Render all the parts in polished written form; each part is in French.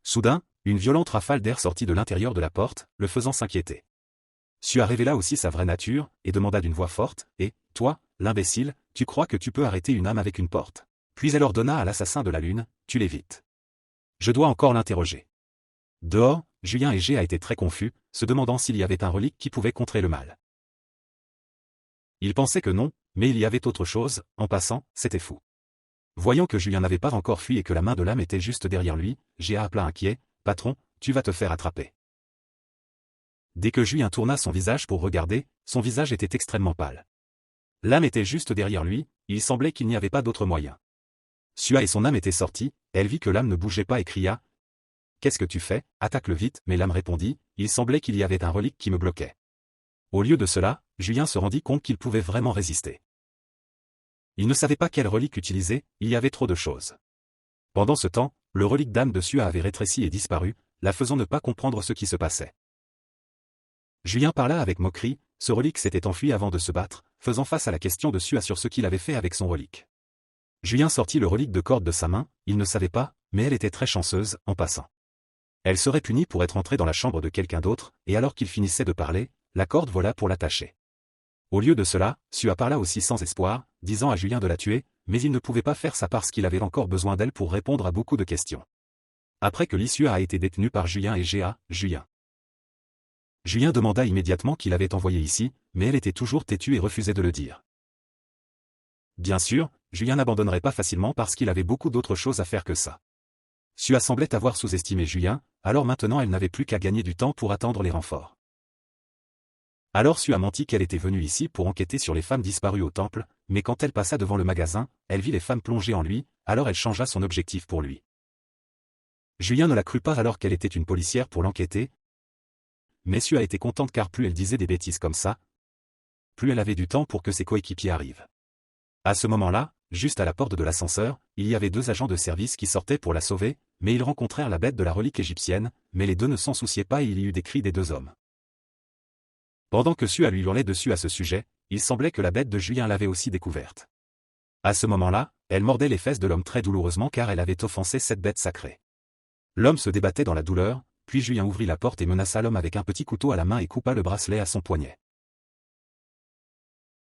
Soudain, une violente rafale d'air sortit de l'intérieur de la porte, le faisant s'inquiéter. Sua révéla aussi sa vraie nature, et demanda d'une voix forte, « Et, toi, l'imbécile, tu crois que tu peux arrêter une âme avec une porte ?» Puis elle ordonna à l'assassin de la lune, « Tue-les vite. Je dois encore l'interroger. » Dehors, Julien et Géa étaient très confus, se demandant s'il y avait un relique qui pouvait contrer le mal. Ils pensaient que non, mais il y avait autre chose, en passant, c'était fou. Voyant que Julien n'avait pas encore fui et que la main de l'âme était juste derrière lui, Géa appela inquiet, « Patron, tu vas te faire attraper. » Dès que Julien tourna son visage pour regarder, son visage était extrêmement pâle. L'âme était juste derrière lui, il semblait qu'il n'y avait pas d'autre moyen. Sua et son âme étaient sortis, elle vit que l'âme ne bougeait pas et cria, « Qu'est-ce que tu fais, attaque-le vite » mais l'âme répondit, « Il semblait qu'il y avait un relique qui me bloquait. » Au lieu de cela, Julien se rendit compte qu'il pouvait vraiment résister. Il ne savait pas quelle relique utiliser, il y avait trop de choses. Pendant ce temps, le relique d'âme de Sua avait rétréci et disparu, la faisant ne pas comprendre ce qui se passait. Julien parla avec moquerie, ce relique s'était enfui avant de se battre, faisant face à la question de Sua sur ce qu'il avait fait avec son relique. Julien sortit le relique de corde de sa main, il ne savait pas, mais elle était très chanceuse, en passant. Elle serait punie pour être entrée dans la chambre de quelqu'un d'autre, et alors qu'il finissait de parler, la corde vola pour l'attacher. Au lieu de cela, Sua parla aussi sans espoir, disant à Julien de la tuer, mais il ne pouvait pas faire ça parce qu'il avait encore besoin d'elle pour répondre à beaucoup de questions. Après que Sua a été détenue par Julien et Géa, Julien demanda immédiatement qui l'avait envoyée ici, mais elle était toujours têtue et refusait de le dire. Bien sûr, Julien n'abandonnerait pas facilement parce qu'il avait beaucoup d'autres choses à faire que ça. Sua semblait avoir sous-estimé Julien, alors maintenant elle n'avait plus qu'à gagner du temps pour attendre les renforts. Alors Sua mentit qu'elle était venue ici pour enquêter sur les femmes disparues au temple, mais quand elle passa devant le magasin, elle vit les femmes plongées en lui, alors elle changea son objectif pour lui. Julien ne la crut pas alors qu'elle était une policière pour l'enquêter, mais Sua était contente car plus elle disait des bêtises comme ça, plus elle avait du temps pour que ses coéquipiers arrivent. À ce moment-là, juste à la porte de l'ascenseur, il y avait 2 agents de service qui sortaient pour la sauver, mais ils rencontrèrent la bête de la relique égyptienne, mais les 2 ne s'en souciaient pas et il y eut des cris des 2 hommes. Pendant que Sua lui hurlait dessus à ce sujet, il semblait que la bête de Julien l'avait aussi découverte. À ce moment-là, elle mordait les fesses de l'homme très douloureusement car elle avait offensé cette bête sacrée. L'homme se débattait dans la douleur, puis Julien ouvrit la porte et menaça l'homme avec un petit couteau à la main et coupa le bracelet à son poignet.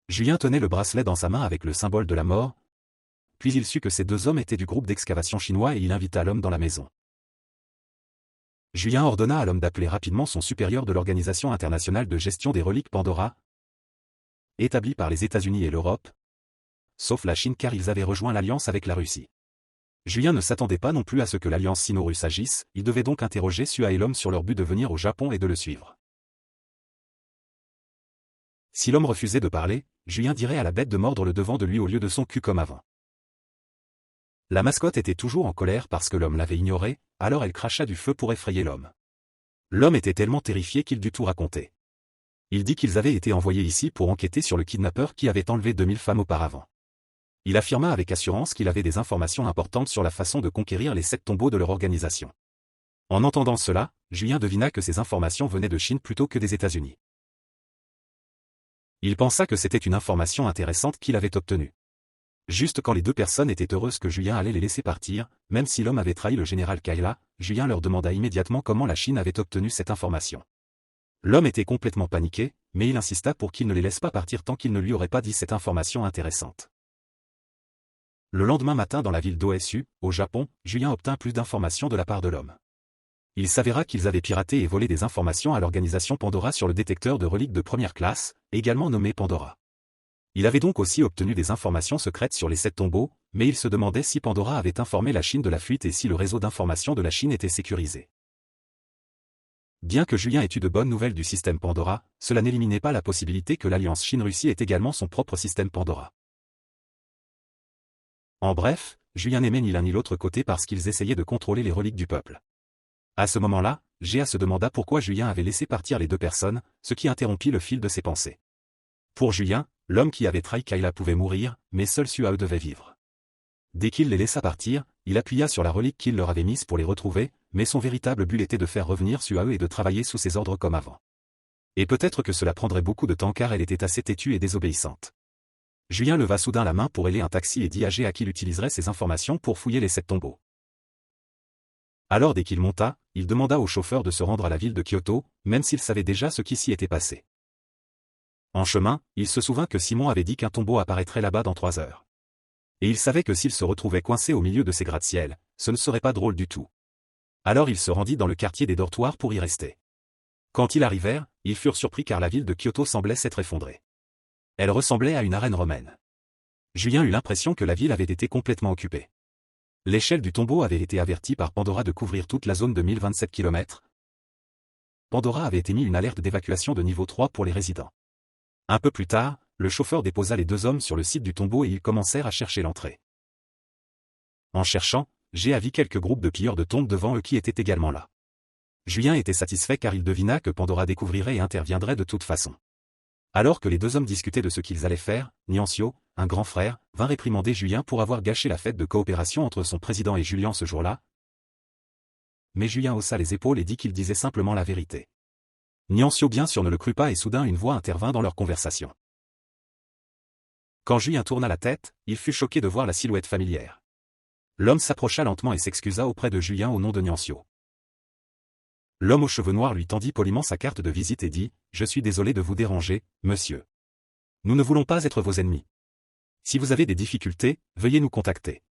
Julien tenait le bracelet dans sa main avec le symbole de la mort, puis il sut que ces 2 hommes étaient du groupe d'excavation chinois et il invita l'homme dans la maison. Julien ordonna à l'homme d'appeler rapidement son supérieur de l'Organisation internationale de gestion des reliques Pandora, établie par les États-Unis et l'Europe, sauf la Chine car ils avaient rejoint l'alliance avec la Russie. Julien ne s'attendait pas non plus à ce que l'alliance sino-russe agisse, il devait donc interroger Sua et l'homme sur leur but de venir au Japon et de le suivre. Si l'homme refusait de parler, Julien dirait à la bête de mordre le devant de lui au lieu de son cul comme avant. La mascotte était toujours en colère parce que l'homme l'avait ignorée, alors elle cracha du feu pour effrayer l'homme. L'homme était tellement terrifié qu'il dut tout raconter. Il dit qu'ils avaient été envoyés ici pour enquêter sur le kidnappeur qui avait enlevé 2000 femmes auparavant. Il affirma avec assurance qu'il avait des informations importantes sur la façon de conquérir les 7 tombeaux de leur organisation. En entendant cela, Julien devina que ces informations venaient de Chine plutôt que des États-Unis. Il pensa que c'était une information intéressante qu'il avait obtenue. Juste quand les 2 personnes étaient heureuses que Julien allait les laisser partir, même si l'homme avait trahi le général Kaila, Julien leur demanda immédiatement comment la Chine avait obtenu cette information. L'homme était complètement paniqué, mais il insista pour qu'il ne les laisse pas partir tant qu'il ne lui aurait pas dit cette information intéressante. Le lendemain matin dans la ville d'Osu, au Japon, Julien obtint plus d'informations de la part de l'homme. Il s'avéra qu'ils avaient piraté et volé des informations à l'organisation Pandora sur le détecteur de reliques de première classe, également nommé Pandora. Il avait donc aussi obtenu des informations secrètes sur les 7 tombeaux, mais il se demandait si Pandora avait informé la Chine de la fuite et si le réseau d'information de la Chine était sécurisé. Bien que Julien ait eu de bonnes nouvelles du système Pandora, cela n'éliminait pas la possibilité que l'alliance Chine-Russie ait également son propre système Pandora. En bref, Julien n'aimait ni l'un ni l'autre côté parce qu'ils essayaient de contrôler les reliques du peuple. À ce moment-là, Géa se demanda pourquoi Julien avait laissé partir les 2 personnes, ce qui interrompit le fil de ses pensées. Pour Julien, l'homme qui avait trahi Kaila pouvait mourir, mais seul Sua devait vivre. Dès qu'il les laissa partir, il appuya sur la relique qu'il leur avait mise pour les retrouver, mais son véritable but était de faire revenir Sua et de travailler sous ses ordres comme avant. Et peut-être que cela prendrait beaucoup de temps car elle était assez têtue et désobéissante. Julien leva soudain la main pour héler un taxi et dit à Géa qu'il utiliserait ces informations pour fouiller les 7 tombeaux. Alors dès qu'il monta, il demanda au chauffeur de se rendre à la ville de Kyoto, même s'il savait déjà ce qui s'y était passé. En chemin, il se souvint que Simon avait dit qu'un tombeau apparaîtrait là-bas dans 3 heures. Et il savait que s'il se retrouvait coincé au milieu de ces gratte-ciel, ce ne serait pas drôle du tout. Alors il se rendit dans le quartier des dortoirs pour y rester. Quand ils arrivèrent, ils furent surpris car la ville de Kyoto semblait s'être effondrée. Elle ressemblait à une arène romaine. Julien eut l'impression que la ville avait été complètement occupée. L'échelle du tombeau avait été avertie par Pandora de couvrir toute la zone de 1027 km. Pandora avait émis une alerte d'évacuation de niveau 3 pour les résidents. Un peu plus tard, le chauffeur déposa les 2 hommes sur le site du tombeau et ils commencèrent à chercher l'entrée. En cherchant, G vit quelques groupes de pilleurs de tombes devant eux qui étaient également là. Julien était satisfait car il devina que Pandora découvrirait et interviendrait de toute façon. Alors que les 2 hommes discutaient de ce qu'ils allaient faire, Nyancio, un grand frère, vint réprimander Julien pour avoir gâché la fête de coopération entre son président et Julien ce jour-là. Mais Julien haussa les épaules et dit qu'il disait simplement la vérité. Nyancio bien sûr ne le crut pas et soudain une voix intervint dans leur conversation. Quand Julien tourna la tête, il fut choqué de voir la silhouette familière. L'homme s'approcha lentement et s'excusa auprès de Julien au nom de Nyancio. L'homme aux cheveux noirs lui tendit poliment sa carte de visite et dit « Je suis désolé de vous déranger, monsieur. Nous ne voulons pas être vos ennemis. Si vous avez des difficultés, veuillez nous contacter.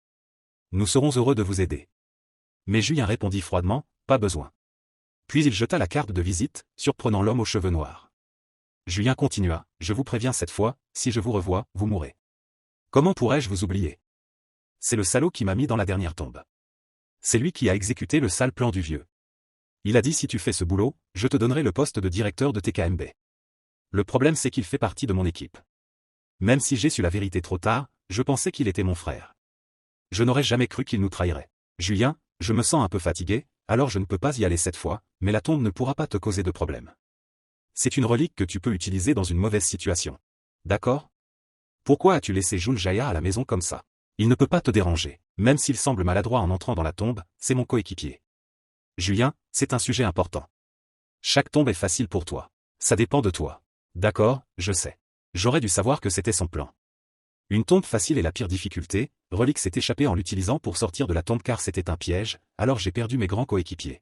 Nous serons heureux de vous aider. » Mais Julien répondit froidement « Pas besoin. » Puis il jeta la carte de visite, surprenant l'homme aux cheveux noirs. Julien continua « Je vous préviens cette fois, si je vous revois, vous mourrez. Comment pourrais-je vous oublier? C'est le salaud qui m'a mis dans la dernière tombe. C'est lui qui a exécuté le sale plan du vieux. Il a dit si tu fais ce boulot, je te donnerai le poste de directeur de TKMB. Le problème c'est qu'il fait partie de mon équipe. Même si j'ai su la vérité trop tard, je pensais qu'il était mon frère. Je n'aurais jamais cru qu'il nous trahirait. Julien, je me sens un peu fatigué, alors je ne peux pas y aller cette fois, mais la tombe ne pourra pas te causer de problème. C'est une relique que tu peux utiliser dans une mauvaise situation. D'accord? Pourquoi as-tu laissé Junjaya à la maison comme ça? Il ne peut pas te déranger, même s'il semble maladroit en entrant dans la tombe, c'est mon coéquipier. Julien, c'est un sujet important. Chaque tombe est facile pour toi. Ça dépend de toi. D'accord, je sais. J'aurais dû savoir que c'était son plan. Une tombe facile est la pire difficulté, Relique s'est échappé en l'utilisant pour sortir de la tombe car c'était un piège, alors j'ai perdu mes grands coéquipiers.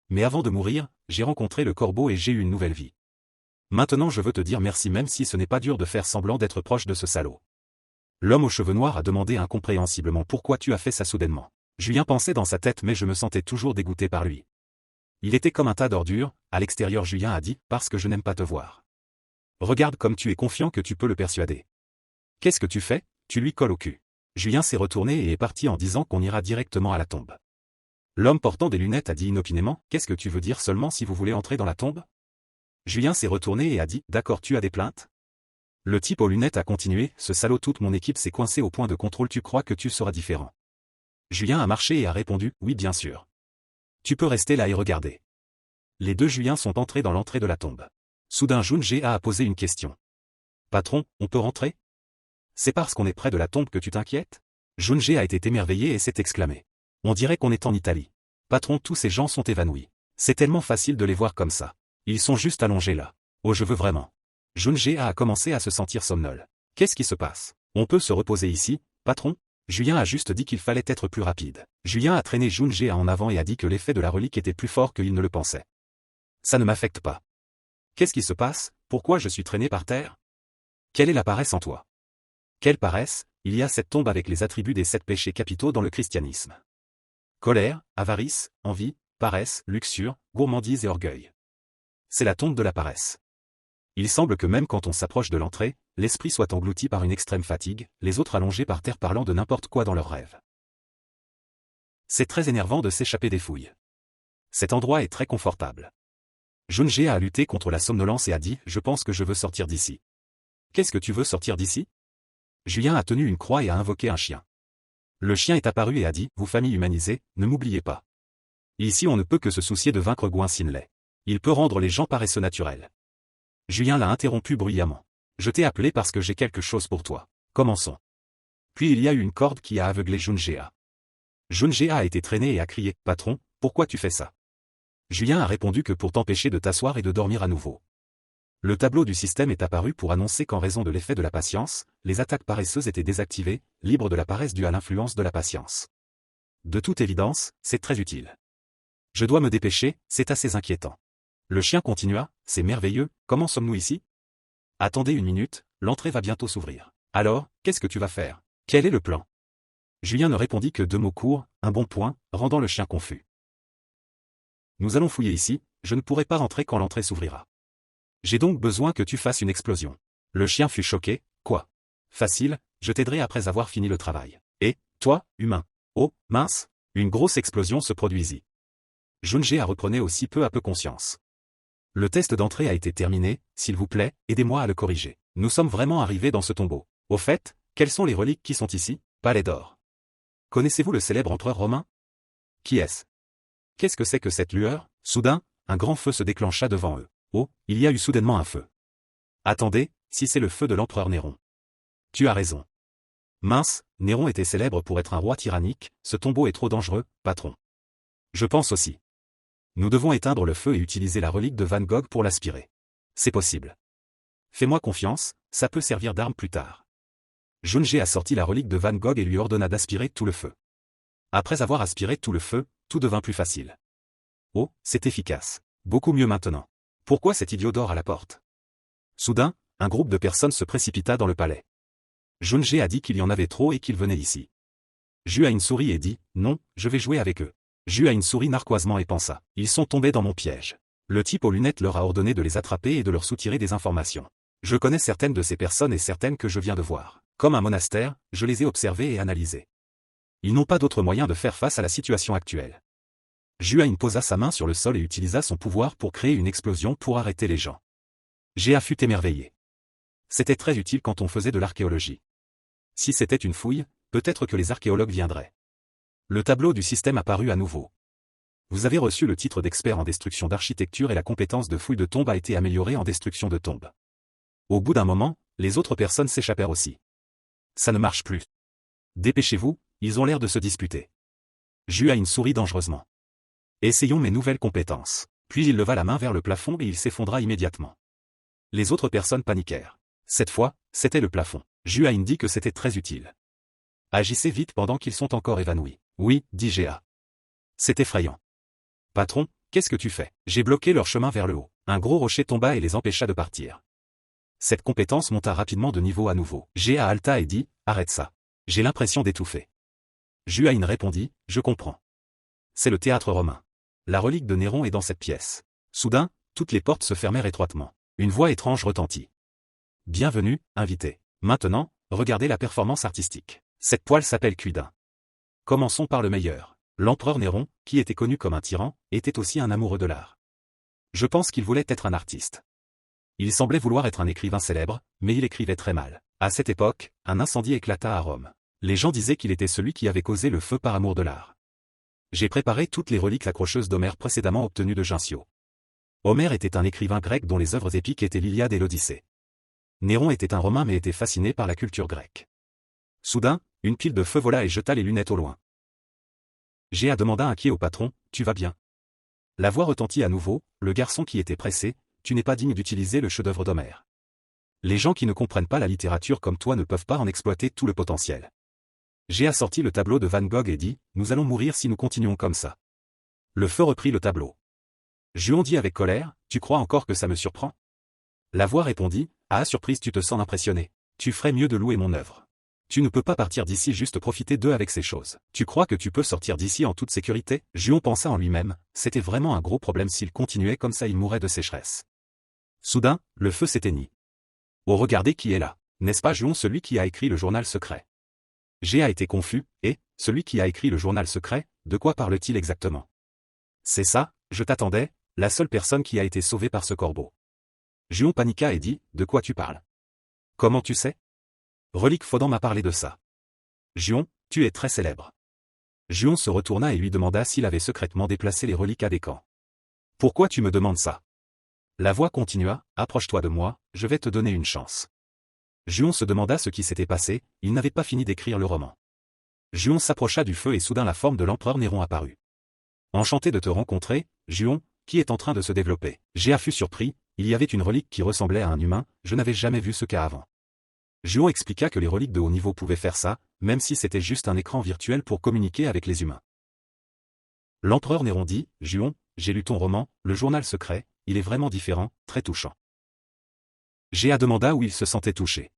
Mais avant de mourir, j'ai rencontré le corbeau et j'ai eu une nouvelle vie. Maintenant je veux te dire merci même si ce n'est pas dur de faire semblant d'être proche de ce salaud. L'homme aux cheveux noirs a demandé incompréhensiblement pourquoi tu as fait ça soudainement. Julien pensait dans sa tête mais je me sentais toujours dégoûté par lui. Il était comme un tas d'ordures, à l'extérieur Julien a dit « parce que je n'aime pas te voir. Regarde comme tu es confiant que tu peux le persuader. Qu'est-ce que tu fais? Tu lui colles au cul. » Julien s'est retourné et est parti en disant qu'on ira directement à la tombe. L'homme portant des lunettes a dit inopinément « Qu'est-ce que tu veux dire seulement si vous voulez entrer dans la tombe ?» Julien s'est retourné et a dit « D'accord, tu as des plaintes ?» Le type aux lunettes a continué « Ce salaud, toute mon équipe s'est coincée au point de contrôle, tu crois que tu seras différent? » Julien a marché et a répondu « Oui bien sûr. Tu peux rester là et regarder. » Les 2 Juliens sont entrés dans l'entrée de la tombe. Soudain Junjaya a posé une question. « Patron, on peut rentrer? C'est parce qu'on est près de la tombe que tu t'inquiètes? » Junjaya a été émerveillé et s'est exclamé. « On dirait qu'on est en Italie. Patron, tous ces gens sont évanouis. C'est tellement facile de les voir comme ça. Ils sont juste allongés là. Oh je veux vraiment. » Junjaya a commencé à se sentir somnole. « Qu'est-ce qui se passe? On peut se reposer ici, patron? » Julien a juste dit qu'il fallait être plus rapide. Julien a traîné Junjaya en avant et a dit que l'effet de la relique était plus fort qu'il ne le pensait. Ça ne m'affecte pas. Qu'est-ce qui se passe? Pourquoi je suis traîné par terre? Quelle est la paresse en toi? Quelle paresse? Il y a cette tombe avec les attributs des 7 péchés capitaux dans le christianisme. Colère, avarice, envie, paresse, luxure, gourmandise et orgueil. C'est la tombe de la paresse. Il semble que même quand on s'approche de l'entrée, l'esprit soit englouti par une extrême fatigue, les autres allongés par terre parlant de n'importe quoi dans leurs rêves. C'est très énervant de s'échapper des fouilles. Cet endroit est très confortable. Junjaya a lutté contre la somnolence et a dit « Je pense que je veux sortir d'ici. » Qu'est-ce que tu veux sortir d'ici? Julien a tenu une croix et a invoqué un chien. Le chien est apparu et a dit « Vous famille humanisée, ne m'oubliez pas. Ici on ne peut que se soucier de vaincre Gouin Sinlay. Il peut rendre les gens paresseux naturels. » Julien l'a interrompu bruyamment. « Je t'ai appelé parce que j'ai quelque chose pour toi. Commençons. » Puis il y a eu une corde qui a aveuglé Junjaya. Junjaya a été traîné et a crié « Patron, pourquoi tu fais ça ?» Julien a répondu que pour t'empêcher de t'asseoir et de dormir à nouveau. Le tableau du système est apparu pour annoncer qu'en raison de l'effet de la patience, les attaques paresseuses étaient désactivées, libres de la paresse due à l'influence de la patience. De toute évidence, c'est très utile. Je dois me dépêcher, c'est assez inquiétant. Le chien continua, c'est merveilleux, comment sommes-nous ici? Attendez une minute, l'entrée va bientôt s'ouvrir. Alors, qu'est-ce que tu vas faire? Quel est le plan? Julien ne répondit que 2 mots courts, un bon point, rendant le chien confus. Nous allons fouiller ici, je ne pourrai pas rentrer quand l'entrée s'ouvrira. J'ai donc besoin que tu fasses une explosion. Le chien fut choqué, quoi? Facile, je t'aiderai après avoir fini le travail. Et, toi, humain? Oh, mince, une grosse explosion se produisit. Junji a reprenait aussi peu à peu conscience. Le test d'entrée a été terminé, s'il vous plaît, aidez-moi à le corriger. Nous sommes vraiment arrivés dans ce tombeau. Au fait, quelles sont les reliques qui sont ici? Palais d'or. Connaissez-vous le célèbre empereur romain? Qui est-ce? Qu'est-ce que c'est que cette lueur? Soudain, un grand feu se déclencha devant eux. Oh, il y a eu soudainement un feu. Attendez, si c'est le feu de l'empereur Néron. Tu as raison. Mince, Néron était célèbre pour être un roi tyrannique, ce tombeau est trop dangereux, patron. Je pense aussi. Nous devons éteindre le feu et utiliser la relique de Van Gogh pour l'aspirer. C'est possible. Fais-moi confiance, ça peut servir d'arme plus tard. Junji a sorti la relique de Van Gogh et lui ordonna d'aspirer tout le feu. Après avoir aspiré tout le feu, tout devint plus facile. Oh, c'est efficace. Beaucoup mieux maintenant. Pourquoi cet idiot dort à la porte? Soudain, un groupe de personnes se précipita dans le palais. Junji a dit qu'il y en avait trop et qu'ils venaient ici. Juin sourit et dit, non, je vais jouer avec eux. Juin sourit narquoisement et pensa, ils sont tombés dans mon piège. Le type aux lunettes leur a ordonné de les attraper et de leur soutirer des informations. Je connais certaines de ces personnes et certaines que je viens de voir. Comme un monastère, je les ai observées et analysées. Ils n'ont pas d'autre moyen de faire face à la situation actuelle. Juin posa sa main sur le sol et utilisa son pouvoir pour créer une explosion pour arrêter les gens. Géa fut émerveillé. C'était très utile quand on faisait de l'archéologie. Si c'était une fouille, peut-être que les archéologues viendraient. Le tableau du système apparut à nouveau. Vous avez reçu le titre d'expert en destruction d'architecture et la compétence de fouille de tombe a été améliorée en destruction de tombe. Au bout d'un moment, les autres personnes s'échappèrent aussi. Ça ne marche plus. Dépêchez-vous, ils ont l'air de se disputer. Juin sourit dangereusement. Essayons mes nouvelles compétences. Puis il leva la main vers le plafond et il s'effondra immédiatement. Les autres personnes paniquèrent. Cette fois, c'était le plafond. Juin dit que c'était très utile. Agissez vite pendant qu'ils sont encore évanouis. Oui, dit Géa. C'est effrayant. Patron, qu'est-ce que tu fais? J'ai bloqué leur chemin vers le haut. Un gros rocher tomba et les empêcha de partir. Cette compétence monta rapidement de niveau à nouveau. Géa halta et dit, arrête ça. J'ai l'impression d'étouffer. Juin répondit, je comprends. C'est le théâtre romain. La relique de Néron est dans cette pièce. Soudain, toutes les portes se fermèrent étroitement. Une voix étrange retentit. Bienvenue, invité. Maintenant, regardez la performance artistique. Cette toile s'appelle Cuidin. Commençons par le meilleur. L'empereur Néron, qui était connu comme un tyran, était aussi un amoureux de l'art. Je pense qu'il voulait être un artiste. Il semblait vouloir être un écrivain célèbre, mais il écrivait très mal. À cette époque, un incendie éclata à Rome. Les gens disaient qu'il était celui qui avait causé le feu par amour de l'art. J'ai préparé toutes les reliques accrocheuses d'Homère précédemment obtenues de Ginsio. Homère était un écrivain grec dont les œuvres épiques étaient l'Iliade et l'Odyssée. Néron était un Romain mais était fasciné par la culture grecque. Soudain, une pile de feu vola et jeta les lunettes au loin. Géa demanda inquiet au patron, tu vas bien? La voix retentit à nouveau, le garçon qui était pressé, tu n'es pas digne d'utiliser le chef-d'œuvre d'Homère. Les gens qui ne comprennent pas la littérature comme toi ne peuvent pas en exploiter tout le potentiel. Géa sortit le tableau de Van Gogh et dit, nous allons mourir si nous continuons comme ça. Le feu reprit le tableau. Juon dit avec colère, tu crois encore que ça me surprend? La voix répondit, ah surprise tu te sens impressionné. Tu ferais mieux de louer mon œuvre. Tu ne peux pas partir d'ici juste profiter d'eux avec ces choses. Tu crois que tu peux sortir d'ici en toute sécurité? Juon pensa en lui-même, c'était vraiment un gros problème s'il continuait comme ça il mourrait de sécheresse. Soudain, le feu s'éteignit. Oh regardez qui est là. N'est-ce pas Juon celui qui a écrit le journal secret? Géa été confus, et, celui qui a écrit le journal secret, de quoi parle-t-il exactement? C'est ça, je t'attendais, la seule personne qui a été sauvée par ce corbeau. Juon paniqua et dit, de quoi tu parles? Comment tu sais? Relique Fodant m'a parlé de ça. Juon, tu es très célèbre. Juon se retourna et lui demanda s'il avait secrètement déplacé les reliques à des camps. Pourquoi tu me demandes ça? La voix continua, approche-toi de moi, je vais te donner une chance. Juon se demanda ce qui s'était passé, il n'avait pas fini d'écrire le roman. Juon s'approcha du feu et soudain la forme de l'empereur Néron apparut. Enchanté de te rencontrer, Juon, qui est en train de se développer. Géa fut surpris, il y avait une relique qui ressemblait à un humain, je n'avais jamais vu ce cas avant. Juon expliqua que les reliques de haut niveau pouvaient faire ça, même si c'était juste un écran virtuel pour communiquer avec les humains. L'empereur Néron dit, Juon, j'ai lu ton roman, le journal secret, il est vraiment différent, très touchant. Géa demanda où il se sentait touché.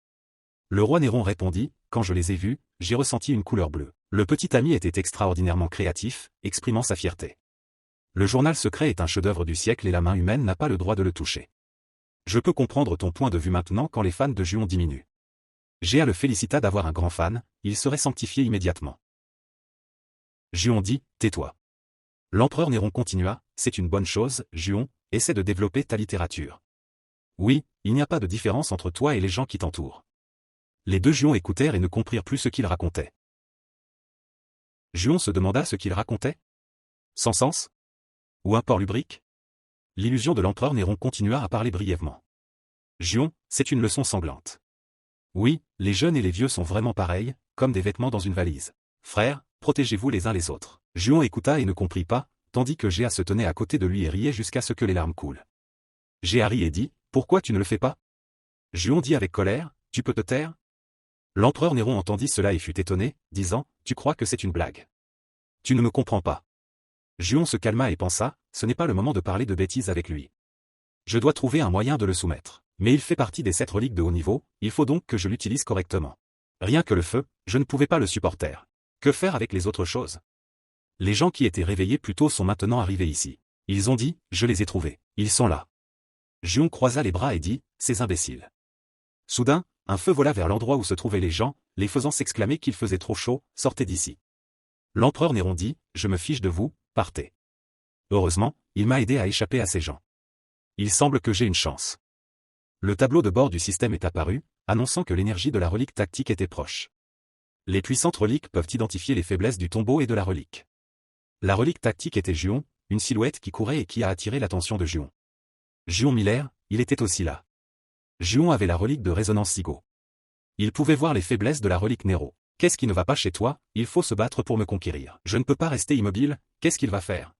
Le roi Néron répondit, quand je les ai vus, j'ai ressenti une couleur bleue. Le petit ami était extraordinairement créatif, exprimant sa fierté. Le journal secret est un chef-d'œuvre du siècle et la main humaine n'a pas le droit de le toucher. Je peux comprendre ton point de vue maintenant quand les fans de Juon diminuent. Géa le félicita d'avoir un grand fan, il serait sanctifié immédiatement. Juon dit, tais-toi. L'empereur Néron continua, c'est une bonne chose, Juon, essaie de développer ta littérature. Oui, il n'y a pas de différence entre toi et les gens qui t'entourent. Les deux Juon écoutèrent et ne comprirent plus ce qu'il racontait. Juon se demanda ce qu'il racontait. Sans sens? Ou un port lubrique? L'illusion de l'empereur Néron continua à parler brièvement. Juon, c'est une leçon sanglante. Oui, les jeunes et les vieux sont vraiment pareils, comme des vêtements dans une valise. Frères, protégez-vous les uns les autres. Juon écouta et ne comprit pas, tandis que Géa se tenait à côté de lui et riait jusqu'à ce que les larmes coulent. Géa rit et dit, pourquoi tu ne le fais pas? Juon dit avec colère, tu peux te taire? L'empereur Néron entendit cela et fut étonné, disant, tu crois que c'est une blague? Tu ne me comprends pas. Juon se calma et pensa, ce n'est pas le moment de parler de bêtises avec lui. Je dois trouver un moyen de le soumettre. Mais il fait partie des 7 reliques de haut niveau, il faut donc que je l'utilise correctement. Rien que le feu, je ne pouvais pas le supporter. Que faire avec les autres choses? Les gens qui étaient réveillés plus tôt sont maintenant arrivés ici. Ils ont dit, je les ai trouvés. Ils sont là. Juon croisa les bras et dit, ces imbéciles. Soudain, un feu vola vers l'endroit où se trouvaient les gens, les faisant s'exclamer qu'il faisait trop chaud, sortez d'ici. L'empereur Néron dit, je me fiche de vous, partez. Heureusement, il m'a aidé à échapper à ces gens. Il semble que j'ai une chance. Le tableau de bord du système est apparu, annonçant que l'énergie de la relique tactique était proche. Les puissantes reliques peuvent identifier les faiblesses du tombeau et de la relique. La relique tactique était Juon, une silhouette qui courait et qui a attiré l'attention de Juon. Juon Miller, il était aussi là. Juon avait la relique de résonance Sigo. Il pouvait voir les faiblesses de la relique Néro. Qu'est-ce qui ne va pas chez toi? Il faut se battre pour me conquérir. Je ne peux pas rester immobile, qu'est-ce qu'il va faire?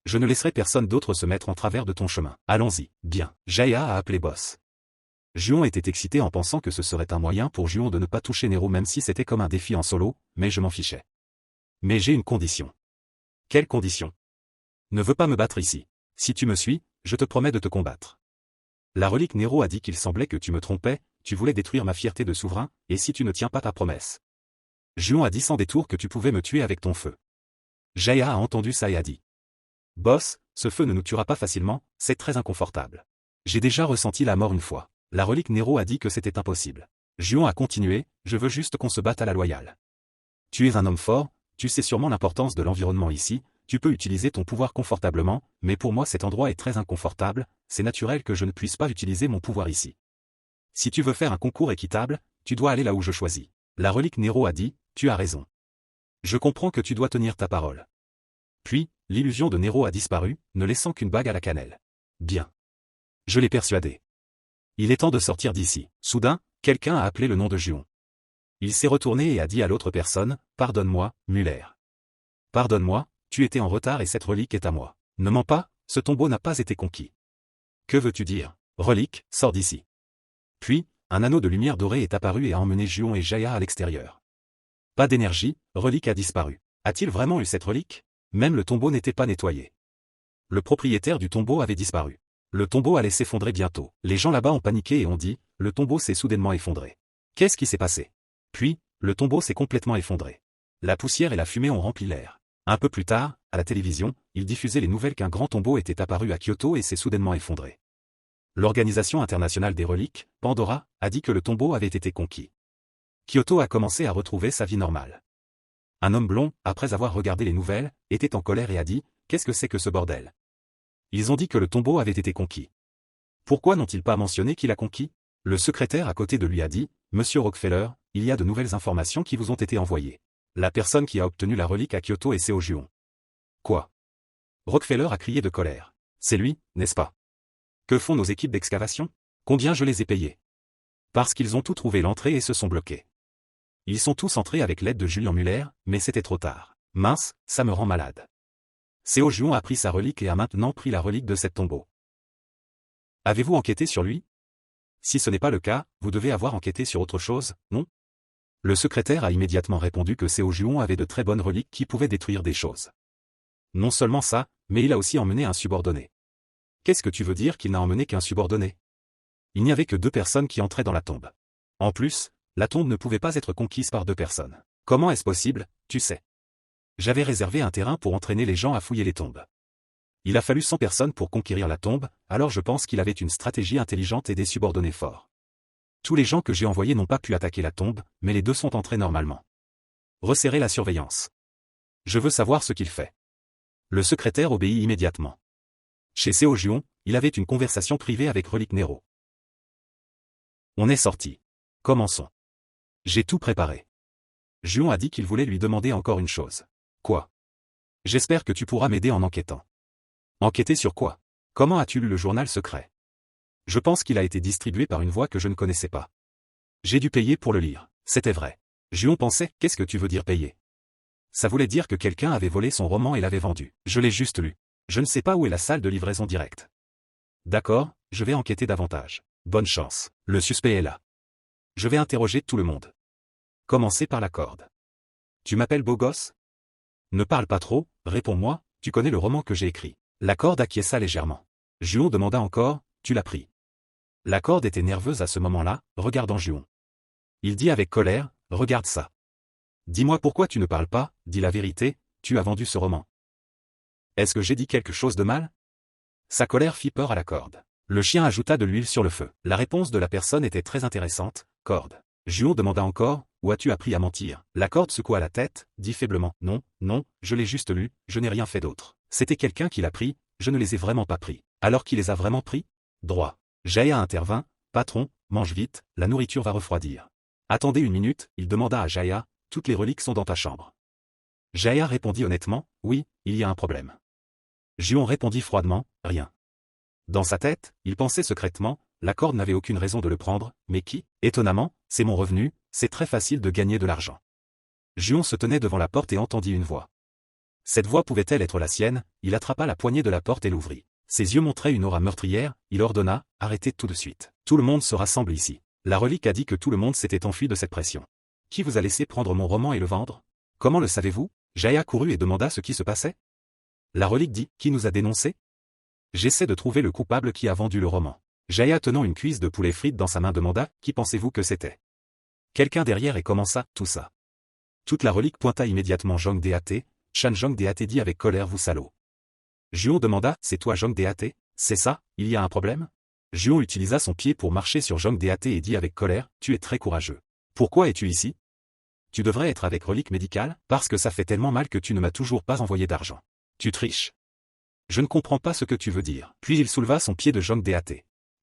Je ne laisserai personne d'autre se mettre en travers de ton chemin. Allons-y, bien. Jaya a appelé Boss. Juon était excité en pensant que ce serait un moyen pour Juon de ne pas toucher Néro même si c'était comme un défi en solo, mais je m'en fichais. Mais j'ai une condition. Quelle condition? Ne veux pas me battre ici. Si tu me suis, je te promets de te combattre. La relique Néro a dit qu'il semblait que tu me trompais, tu voulais détruire ma fierté de souverain, et si tu ne tiens pas ta promesse. Juon a dit sans détour que tu pouvais me tuer avec ton feu. Jaya a entendu ça et a dit. Boss, ce feu ne nous tuera pas facilement, c'est très inconfortable. J'ai déjà ressenti la mort une fois. La relique Néro a dit que c'était impossible. Juon a continué, je veux juste qu'on se batte à la loyale. Tu es un homme fort, tu sais sûrement l'importance de l'environnement ici, tu peux utiliser ton pouvoir confortablement, mais pour moi cet endroit est très inconfortable, c'est naturel que je ne puisse pas utiliser mon pouvoir ici. Si tu veux faire un concours équitable, tu dois aller là où je choisis. La relique Néro a dit, tu as raison. Je comprends que tu dois tenir ta parole. Puis, l'illusion de Néro a disparu, ne laissant qu'une bague à la cannelle. Bien. Je l'ai persuadé. Il est temps de sortir d'ici. Soudain, quelqu'un a appelé le nom de Juon. Il s'est retourné et a dit à l'autre personne, pardonne-moi, Muller. Pardonne-moi, tu étais en retard et cette relique est à moi. Ne mens pas, ce tombeau n'a pas été conquis. Que veux-tu dire? Relique, sors d'ici. Puis, un anneau de lumière dorée est apparu et a emmené Juon et Jaya à l'extérieur. Pas d'énergie, relique a disparu. A-t-il vraiment eu cette relique? Même le tombeau n'était pas nettoyé. Le propriétaire du tombeau avait disparu. Le tombeau allait s'effondrer bientôt. Les gens là-bas ont paniqué et ont dit, le tombeau s'est soudainement effondré. Qu'est-ce qui s'est passé? Puis, le tombeau s'est complètement effondré. La poussière et la fumée ont rempli l'air. Un peu plus tard, à la télévision, ils diffusaient les nouvelles qu'un grand tombeau était apparu à Kyoto et s'est soudainement effondré. L'Organisation internationale des reliques, Pandora, a dit que le tombeau avait été conquis. Kyoto a commencé à retrouver sa vie normale. Un homme blond, après avoir regardé les nouvelles, était en colère et a dit, qu'est-ce que c'est que ce bordel? Ils ont dit que le tombeau avait été conquis. Pourquoi n'ont-ils pas mentionné qui l'a conquis? Le secrétaire à côté de lui a dit, Monsieur Rockefeller, il y a de nouvelles informations qui vous ont été envoyées. La personne qui a obtenu la relique à Kyoto est Seo Juon. Quoi? Rockefeller a crié de colère. C'est lui, n'est-ce pas? Que font nos équipes d'excavation? Combien je les ai payés? Parce qu'ils ont tout trouvé l'entrée et se sont bloqués. Ils sont tous entrés avec l'aide de Julian Muller, mais c'était trop tard. Mince, ça me rend malade. Seo Juon a pris sa relique et a maintenant pris la relique de cette tombeau. Avez-vous enquêté sur lui? Si ce n'est pas le cas, vous devez avoir enquêté sur autre chose, non? Le secrétaire a immédiatement répondu que Seo Juon avait de très bonnes reliques qui pouvaient détruire des choses. Non seulement ça, mais il a aussi emmené un subordonné. Qu'est-ce que tu veux dire qu'il n'a emmené qu'un subordonné? Il n'y avait que 2 personnes qui entraient dans la tombe. En plus, la tombe ne pouvait pas être conquise par 2 personnes. Comment est-ce possible, tu sais? J'avais réservé un terrain pour entraîner les gens à fouiller les tombes. Il a fallu 100 personnes pour conquérir la tombe, alors je pense qu'il avait une stratégie intelligente et des subordonnés forts. Tous les gens que j'ai envoyés n'ont pas pu attaquer la tombe, mais les 2 sont entrés normalement. Resserrez la surveillance. Je veux savoir ce qu'il fait. Le secrétaire obéit immédiatement. Chez Seo Juon, il avait une conversation privée avec Relique Nero. On est sorti. Commençons. J'ai tout préparé. Juon a dit qu'il voulait lui demander encore une chose. Quoi? J'espère que tu pourras m'aider en enquêtant. Enquêter sur quoi? Comment as-tu lu le journal secret? Je pense qu'il a été distribué par une voix que je ne connaissais pas. J'ai dû payer pour le lire. C'était vrai. Juon pensait, qu'est-ce que tu veux dire payer? Ça voulait dire que quelqu'un avait volé son roman et l'avait vendu. Je l'ai juste lu. Je ne sais pas où est la salle de livraison directe. D'accord, je vais enquêter davantage. Bonne chance. Le suspect est là. Je vais interroger tout le monde. Commencer par la corde. Tu m'appelles beau gosse? Ne parle pas trop, réponds-moi, tu connais le roman que j'ai écrit. La corde acquiesça légèrement. Juon demanda encore, tu l'as pris? La corde était nerveuse à ce moment-là, regardant Juon. Il dit avec colère, regarde ça. Dis-moi pourquoi tu ne parles pas, dis la vérité, tu as vendu ce roman. Est-ce que j'ai dit quelque chose de mal? Sa colère fit peur à la corde. Le chien ajouta de l'huile sur le feu. La réponse de la personne était très intéressante, corde. Juon demanda encore, où as-tu appris à mentir? La corde secoua la tête, dit faiblement, non, non, je l'ai juste lu, je n'ai rien fait d'autre. C'était quelqu'un qui l'a pris, je ne les ai vraiment pas pris. Alors qui les a vraiment pris? Droit. Jaya intervint, patron, mange vite, la nourriture va refroidir. Attendez une minute, il demanda à Jaya, toutes les reliques sont dans ta chambre. Jaya répondit honnêtement, oui, il y a un problème. Juon répondit froidement, rien. Dans sa tête, il pensait secrètement, la corde n'avait aucune raison de le prendre, mais qui? Étonnamment, c'est mon revenu, c'est très facile de gagner de l'argent. Juon se tenait devant la porte et entendit une voix. Cette voix pouvait-elle être la sienne? Il attrapa la poignée de la porte et l'ouvrit. Ses yeux montraient une aura meurtrière, il ordonna, arrêtez tout de suite. Tout le monde se rassemble ici. La relique a dit que tout le monde s'était enfui de cette pression. Qui vous a laissé prendre mon roman et le vendre? Comment le savez-vous? Jaya courut et demanda ce qui se passait. La relique dit, qui nous a dénoncés? J'essaie de trouver le coupable qui a vendu le roman. Jaya tenant une cuisse de poulet frite dans sa main demanda, qui pensez-vous que c'était? Quelqu'un derrière et commença, tout ça. Toute la relique pointa immédiatement Jong Dat, Chan Jong Dat dit avec colère vous salaud. Juon demanda, c'est toi Jong Dat? C'est ça, il y a un problème? Juon utilisa son pied pour marcher sur Jong Dat et dit avec colère, tu es très courageux. Pourquoi es-tu ici? Tu devrais être avec relique médicale, parce que ça fait tellement mal que tu ne m'as toujours pas envoyé d'argent. Tu triches. Je ne comprends pas ce que tu veux dire. Puis il souleva son pied de Jong Dat.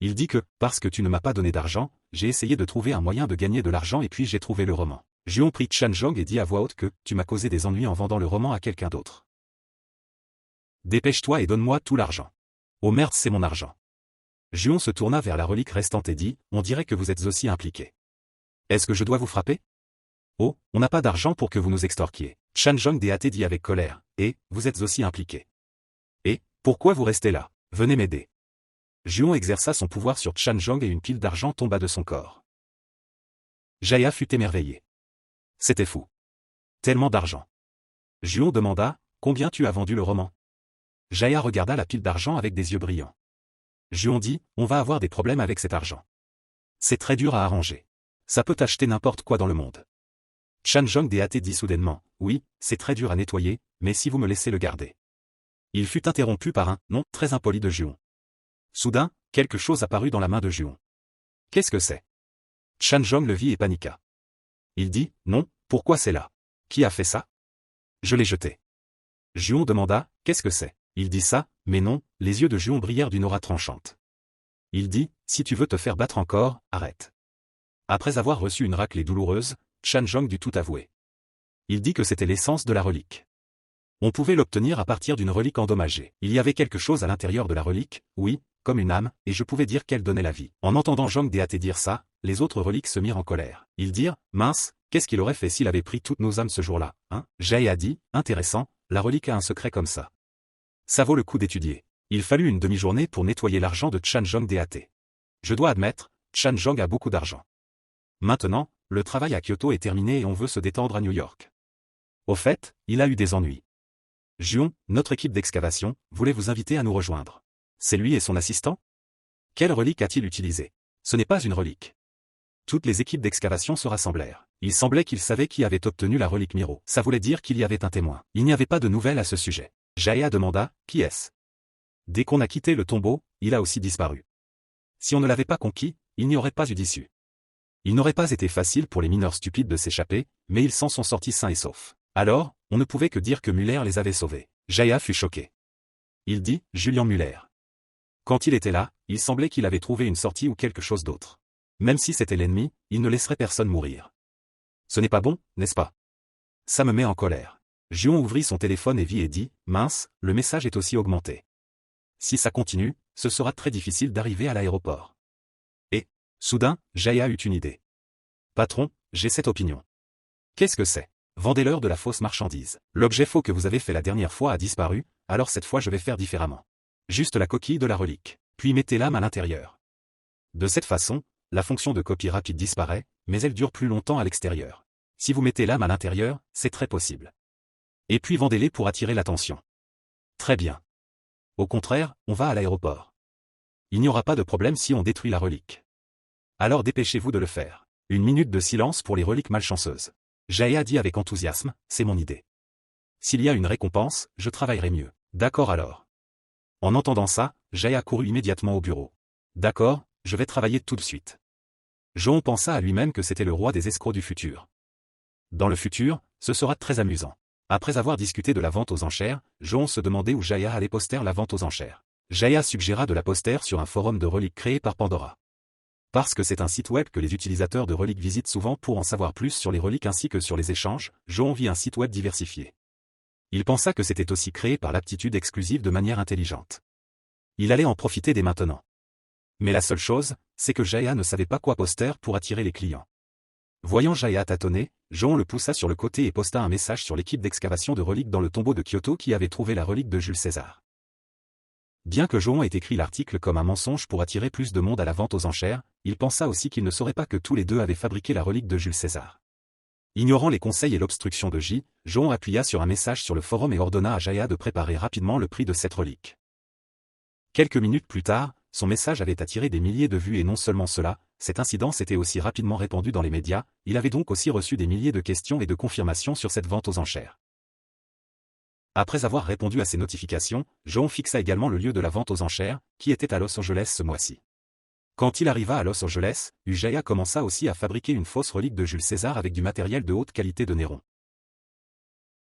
Il dit que, parce que tu ne m'as pas donné d'argent, j'ai essayé de trouver un moyen de gagner de l'argent et puis j'ai trouvé le roman. Juon prit Chan Jong et dit à voix haute que, tu m'as causé des ennuis en vendant le roman à quelqu'un d'autre. Dépêche-toi et donne-moi tout l'argent. Oh merde c'est mon argent. Juon se tourna vers la relique restante et dit, on dirait que vous êtes aussi impliqué. Est-ce que je dois vous frapper? Oh, on n'a pas d'argent pour que vous nous extorquiez. Chan Jong Dat dit avec colère, et, vous êtes aussi impliqué. Et, pourquoi vous restez là? Venez m'aider. Juon exerça son pouvoir sur Chan Jong et une pile d'argent tomba de son corps. Jaya fut émerveillé. C'était fou. Tellement d'argent. Juon demanda, combien tu as vendu le roman? Jaya regarda la pile d'argent avec des yeux brillants. Juon dit, on va avoir des problèmes avec cet argent. C'est très dur à arranger. Ça peut acheter n'importe quoi dans le monde. Chan Jong Dat dit soudainement, oui, c'est très dur à nettoyer, mais si vous me laissez le garder. Il fut interrompu par un « non » très impoli de Juon. Soudain, quelque chose apparut dans la main de Juon. Qu'est-ce que c'est? Chan Jong le vit et paniqua. Il dit, non, pourquoi c'est là? Qui a fait ça? Je l'ai jeté. Juon demanda, qu'est-ce que c'est? Il dit ça, mais non, les yeux de Juon brillèrent d'une aura tranchante. Il dit, si tu veux te faire battre encore, arrête. Après avoir reçu une raclée douloureuse, Chan Jong dut tout avouer. Il dit que c'était l'essence de la relique. On pouvait l'obtenir à partir d'une relique endommagée. Il y avait quelque chose à l'intérieur de la relique, oui, comme une âme, et je pouvais dire qu'elle donnait la vie. En entendant Jong Dat dire ça, les autres reliques se mirent en colère. Ils dirent, mince, qu'est-ce qu'il aurait fait s'il avait pris toutes nos âmes ce jour-là, hein? Jay a dit, intéressant, la relique a un secret comme ça. Ça vaut le coup d'étudier. Il fallut une demi-journée pour nettoyer l'argent de Chan Jong Dat. Je dois admettre, Chan Jong a beaucoup d'argent. Maintenant, le travail à Kyoto est terminé et on veut se détendre à New York. Au fait, il a eu des ennuis. Juon, notre équipe d'excavation, voulait vous inviter à nous rejoindre. C'est lui et son assistant? Quelle relique a-t-il utilisé? Ce n'est pas une relique. Toutes les équipes d'excavation se rassemblèrent. Il semblait qu'ils savaient qui avait obtenu la relique Miro. Ça voulait dire qu'il y avait un témoin. Il n'y avait pas de nouvelles à ce sujet. Jaya demanda, qui est-ce? Dès qu'on a quitté le tombeau, il a aussi disparu. Si on ne l'avait pas conquis, il n'y aurait pas eu d'issue. Il n'aurait pas été facile pour les mineurs stupides de s'échapper, mais ils s'en sont sortis sains et saufs. Alors, on ne pouvait que dire que Muller les avait sauvés. Jaya fut choqué. Il dit, Julian Muller. Quand il était là, il semblait qu'il avait trouvé une sortie ou quelque chose d'autre. Même si c'était l'ennemi, il ne laisserait personne mourir. Ce n'est pas bon, n'est-ce pas? Ça me met en colère. Juon ouvrit son téléphone et vit et dit, mince, le message est aussi augmenté. Si ça continue, ce sera très difficile d'arriver à l'aéroport. Et, soudain, Jaya eut une idée. Patron, j'ai cette opinion. Qu'est-ce que c'est? Vendez-leur de la fausse marchandise. L'objet faux que vous avez fait la dernière fois a disparu, alors cette fois je vais faire différemment. Juste la coquille de la relique, puis mettez l'âme à l'intérieur. De cette façon, la fonction de copie rapide disparaît, mais elle dure plus longtemps à l'extérieur. Si vous mettez l'âme à l'intérieur, c'est très possible. Et puis vendez-les pour attirer l'attention. Très bien. Au contraire, on va à l'aéroport. Il n'y aura pas de problème si on détruit la relique. Alors dépêchez-vous de le faire. Une minute de silence pour les reliques malchanceuses. Jaya dit avec enthousiasme, c'est mon idée. S'il y a une récompense, je travaillerai mieux. D'accord alors. En entendant ça, Jaya courut immédiatement au bureau. D'accord, je vais travailler tout de suite. Juon pensa à lui-même que c'était le roi des escrocs du futur. Dans le futur, ce sera très amusant. Après avoir discuté de la vente aux enchères, Juon se demandait où Jaya allait poster la vente aux enchères. Jaya suggéra de la poster sur un forum de reliques créé par Pandora. Parce que c'est un site web que les utilisateurs de reliques visitent souvent pour en savoir plus sur les reliques ainsi que sur les échanges, Juon vit un site web diversifié. Il pensa que c'était aussi créé par l'aptitude exclusive de manière intelligente. Il allait en profiter dès maintenant. Mais la seule chose, c'est que Jaya ne savait pas quoi poster pour attirer les clients. Voyant Jaya tâtonner, Juon le poussa sur le côté et posta un message sur l'équipe d'excavation de reliques dans le tombeau de Kyoto qui avait trouvé la relique de Jules César. Bien que Juon ait écrit l'article comme un mensonge pour attirer plus de monde à la vente aux enchères, il pensa aussi qu'il ne saurait pas que tous les deux avaient fabriqué la relique de Jules César. Ignorant les conseils et l'obstruction de J, Juon appuya sur un message sur le forum et ordonna à Jaya de préparer rapidement le prix de cette relique. Quelques minutes plus tard, son message avait attiré des milliers de vues et non seulement cela, cet incident s'était aussi rapidement répandu dans les médias, il avait donc aussi reçu des milliers de questions et de confirmations sur cette vente aux enchères. Après avoir répondu à ces notifications, Juon fixa également le lieu de la vente aux enchères, qui était à Los Angeles ce mois-ci. Quand il arriva à Los Angeles, Jaya commença aussi à fabriquer une fausse relique de Jules César avec du matériel de haute qualité de Néron.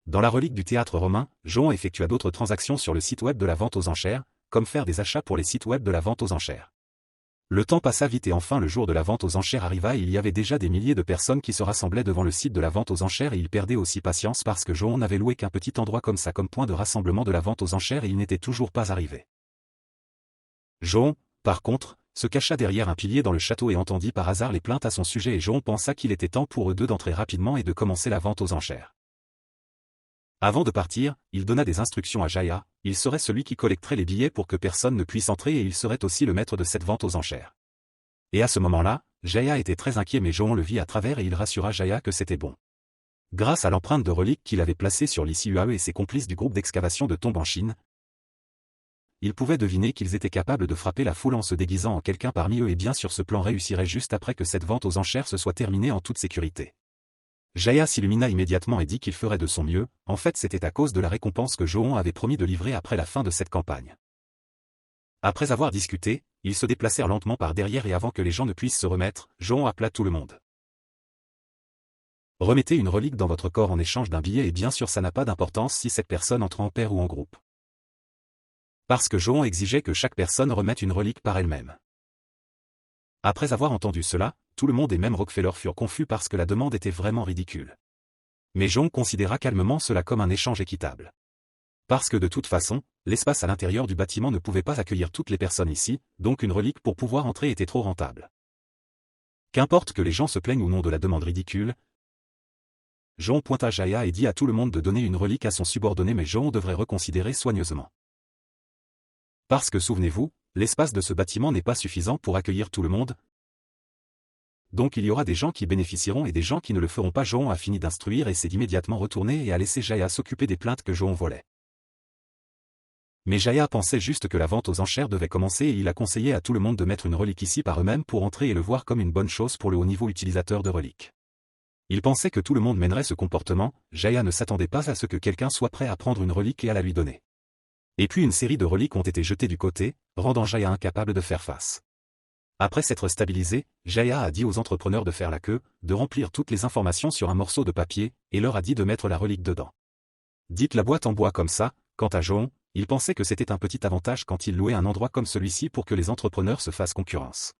Dans la relique du théâtre romain, Juon effectua d'autres transactions sur le site web de la vente aux enchères, comme faire des achats pour les sites web de la vente aux enchères. Le temps passa vite et enfin le jour de la vente aux enchères arriva et il y avait déjà des milliers de personnes qui se rassemblaient devant le site de la vente aux enchères et il perdait aussi patience parce que Juon n'avait loué qu'un petit endroit comme ça comme point de rassemblement de la vente aux enchères et il n'était toujours pas arrivé. Juon, par contre, se cacha derrière un pilier dans le château et entendit par hasard les plaintes à son sujet et Juon pensa qu'il était temps pour eux deux d'entrer rapidement et de commencer la vente aux enchères. Avant de partir, il donna des instructions à Jaya, il serait celui qui collecterait les billets pour que personne ne puisse entrer et il serait aussi le maître de cette vente aux enchères. Et à ce moment-là, Jaya était très inquiet mais Juon le vit à travers et il rassura Jaya que c'était bon. Grâce à l'empreinte de relique qu'il avait placée sur l'ICUAE et ses complices du groupe d'excavation de tombes en Chine, il pouvait deviner qu'ils étaient capables de frapper la foule en se déguisant en quelqu'un parmi eux et bien sûr ce plan réussirait juste après que cette vente aux enchères se soit terminée en toute sécurité. Jaya s'illumina immédiatement et dit qu'il ferait de son mieux, en fait c'était à cause de la récompense que Juon avait promis de livrer après la fin de cette campagne. Après avoir discuté, ils se déplacèrent lentement par derrière et avant que les gens ne puissent se remettre, Juon appela tout le monde. Remettez une relique dans votre corps en échange d'un billet et bien sûr ça n'a pas d'importance si cette personne entre en paire ou en groupe. Parce que Juon exigeait que chaque personne remette une relique par elle-même. Après avoir entendu cela, tout le monde et même Rockefeller furent confus parce que la demande était vraiment ridicule. Mais Juon considéra calmement cela comme un échange équitable. Parce que de toute façon, l'espace à l'intérieur du bâtiment ne pouvait pas accueillir toutes les personnes ici, donc une relique pour pouvoir entrer était trop rentable. Qu'importe que les gens se plaignent ou non de la demande ridicule, Juon pointa Jaya et dit à tout le monde de donner une relique à son subordonné mais Juon devrait reconsidérer soigneusement. Parce que souvenez-vous, l'espace de ce bâtiment n'est pas suffisant pour accueillir tout le monde. Donc il y aura des gens qui bénéficieront et des gens qui ne le feront pas. Juon a fini d'instruire et s'est immédiatement retourné et a laissé Jaya s'occuper des plaintes que Juon volait. Mais Jaya pensait juste que la vente aux enchères devait commencer et il a conseillé à tout le monde de mettre une relique ici par eux-mêmes pour entrer et le voir comme une bonne chose pour le haut niveau utilisateur de reliques. Il pensait que tout le monde mènerait ce comportement, Jaya ne s'attendait pas à ce que quelqu'un soit prêt à prendre une relique et à la lui donner. Et puis une série de reliques ont été jetées du côté, rendant Jaya incapable de faire face. Après s'être stabilisé, Jaya a dit aux entrepreneurs de faire la queue, de remplir toutes les informations sur un morceau de papier, et leur a dit de mettre la relique dedans. Dites la boîte en bois comme ça. Quant à Joon, il pensait que c'était un petit avantage quand il louait un endroit comme celui-ci pour que les entrepreneurs se fassent concurrence.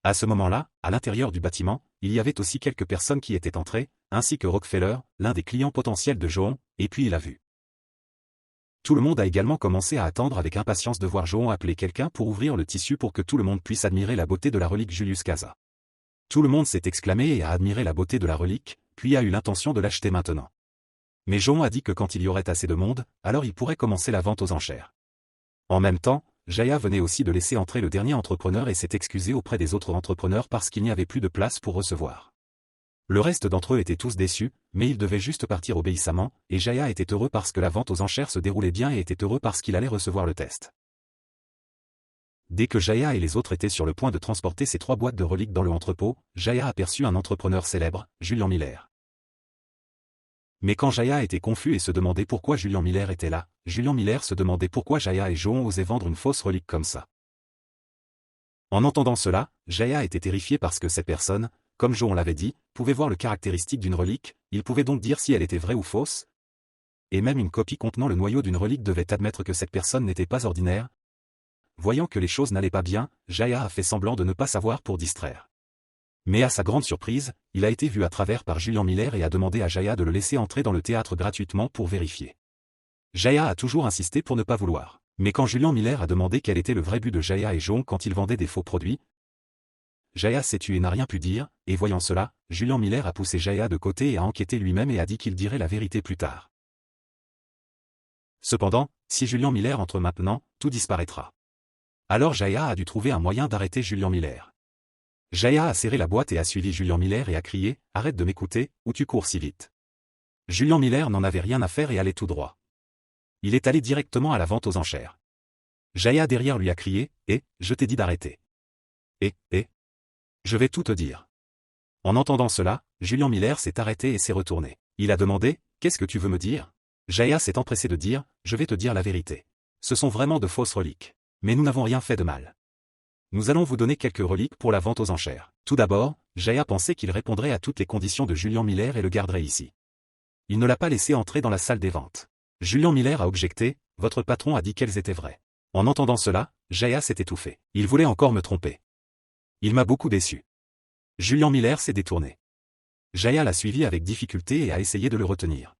À ce moment-là, à l'intérieur du bâtiment, il y avait aussi quelques personnes qui étaient entrées, ainsi que Rockefeller, l'un des clients potentiels de Joon, et puis il a vu. Tout le monde a également commencé à attendre avec impatience de voir Joon appeler quelqu'un pour ouvrir le tissu pour que tout le monde puisse admirer la beauté de la relique Julius Caesar. Tout le monde s'est exclamé et a admiré la beauté de la relique, puis a eu l'intention de l'acheter maintenant. Mais Joon a dit que quand il y aurait assez de monde, alors il pourrait commencer la vente aux enchères. En même temps, Jaya venait aussi de laisser entrer le dernier entrepreneur et s'est excusé auprès des autres entrepreneurs parce qu'il n'y avait plus de place pour recevoir. Le reste d'entre eux étaient tous déçus, mais ils devaient juste partir obéissamment, et Jaya était heureux parce que la vente aux enchères se déroulait bien et était heureux parce qu'il allait recevoir le test. Dès que Jaya et les autres étaient sur le point de transporter ces 3 boîtes de reliques dans le entrepôt, Jaya aperçut un entrepreneur célèbre, Julian Miller. Mais quand Jaya était confus et se demandait pourquoi Julian Miller était là, Julian Miller se demandait pourquoi Jaya et Joon osaient vendre une fausse relique comme ça. En entendant cela, Jaya était terrifié parce que ces personnes, comme Joon l'avait dit, pouvaient voir le caractéristique d'une relique, il pouvait donc dire si elle était vraie ou fausse. Et même une copie contenant le noyau d'une relique devait admettre que cette personne n'était pas ordinaire. Voyant que les choses n'allaient pas bien, Jaya a fait semblant de ne pas savoir pour distraire. Mais à sa grande surprise, il a été vu à travers par Julian Miller et a demandé à Jaya de le laisser entrer dans le théâtre gratuitement pour vérifier. Jaya a toujours insisté pour ne pas vouloir. Mais quand Julian Miller a demandé quel était le vrai but de Jaya et Joon quand ils vendaient des faux produits, Jaya s'est tué et n'a rien pu dire, et voyant cela, Julian Miller a poussé Jaya de côté et a enquêté lui-même et a dit qu'il dirait la vérité plus tard. Cependant, si Julian Miller entre maintenant, tout disparaîtra. Alors Jaya a dû trouver un moyen d'arrêter Julian Miller. Jaya a serré la boîte et a suivi Julian Miller et a crié « Arrête de m'écouter, ou tu cours si vite ». Julian Miller n'en avait rien à faire et allait tout droit. Il est allé directement à la vente aux enchères. Jaya derrière lui a crié « je t'ai dit d'arrêter. Je vais tout te dire ». En entendant cela, Julian Miller s'est arrêté et s'est retourné. Il a demandé « Qu'est-ce que tu veux me dire ?» Jaya s'est empressé de dire « Je vais te dire la vérité. Ce sont vraiment de fausses reliques. Mais nous n'avons rien fait de mal. Nous allons vous donner quelques reliques pour la vente aux enchères. » Tout d'abord, Jaya pensait qu'il répondrait à toutes les conditions de Julian Miller et le garderait ici. Il ne l'a pas laissé entrer dans la salle des ventes. Julian Miller a objecté « Votre patron a dit qu'elles étaient vraies. » En entendant cela, Jaya s'est étouffé. Il voulait encore me tromper. Il m'a beaucoup déçu. Julian Miller s'est détourné. Jaya l'a suivi avec difficulté et a essayé de le retenir.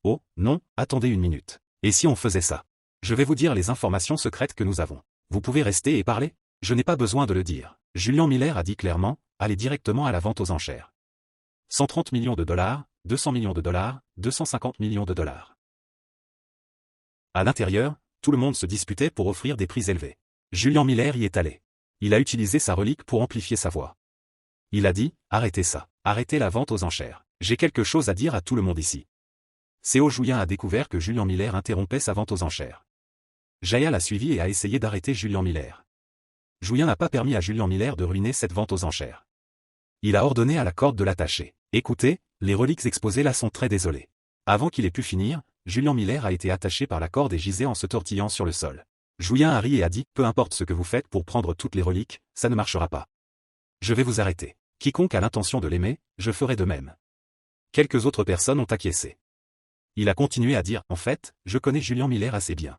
Oh, non, attendez une minute. Et si on faisait ça? Je vais vous dire les informations secrètes que nous avons. Vous pouvez rester et parler? Je n'ai pas besoin de le dire. Julian Miller a dit clairement, allez directement à la vente aux enchères. 130 millions de dollars, 200 millions de dollars, 250 millions de dollars. À l'intérieur, tout le monde se disputait pour offrir des prix élevés. Julian Miller y est allé. Il a utilisé sa relique pour amplifier sa voix. Il a dit, arrêtez ça, arrêtez la vente aux enchères. J'ai quelque chose à dire à tout le monde ici. Seo Julian a découvert que Julian Miller interrompait sa vente aux enchères. Jaya l'a suivi et a essayé d'arrêter Julian Miller. Julian n'a pas permis à Julian Miller de ruiner cette vente aux enchères. Il a ordonné à la corde de l'attacher. Écoutez, les reliques exposées là sont très désolées. Avant qu'il ait pu finir, Julian Miller a été attaché par la corde et gisait en se tortillant sur le sol. Julian a ri et a dit, peu importe ce que vous faites pour prendre toutes les reliques, ça ne marchera pas. Je vais vous arrêter. Quiconque a l'intention de l'aimer, je ferai de même. Quelques autres personnes ont acquiescé. Il a continué à dire, en fait, je connais Julian Miller assez bien.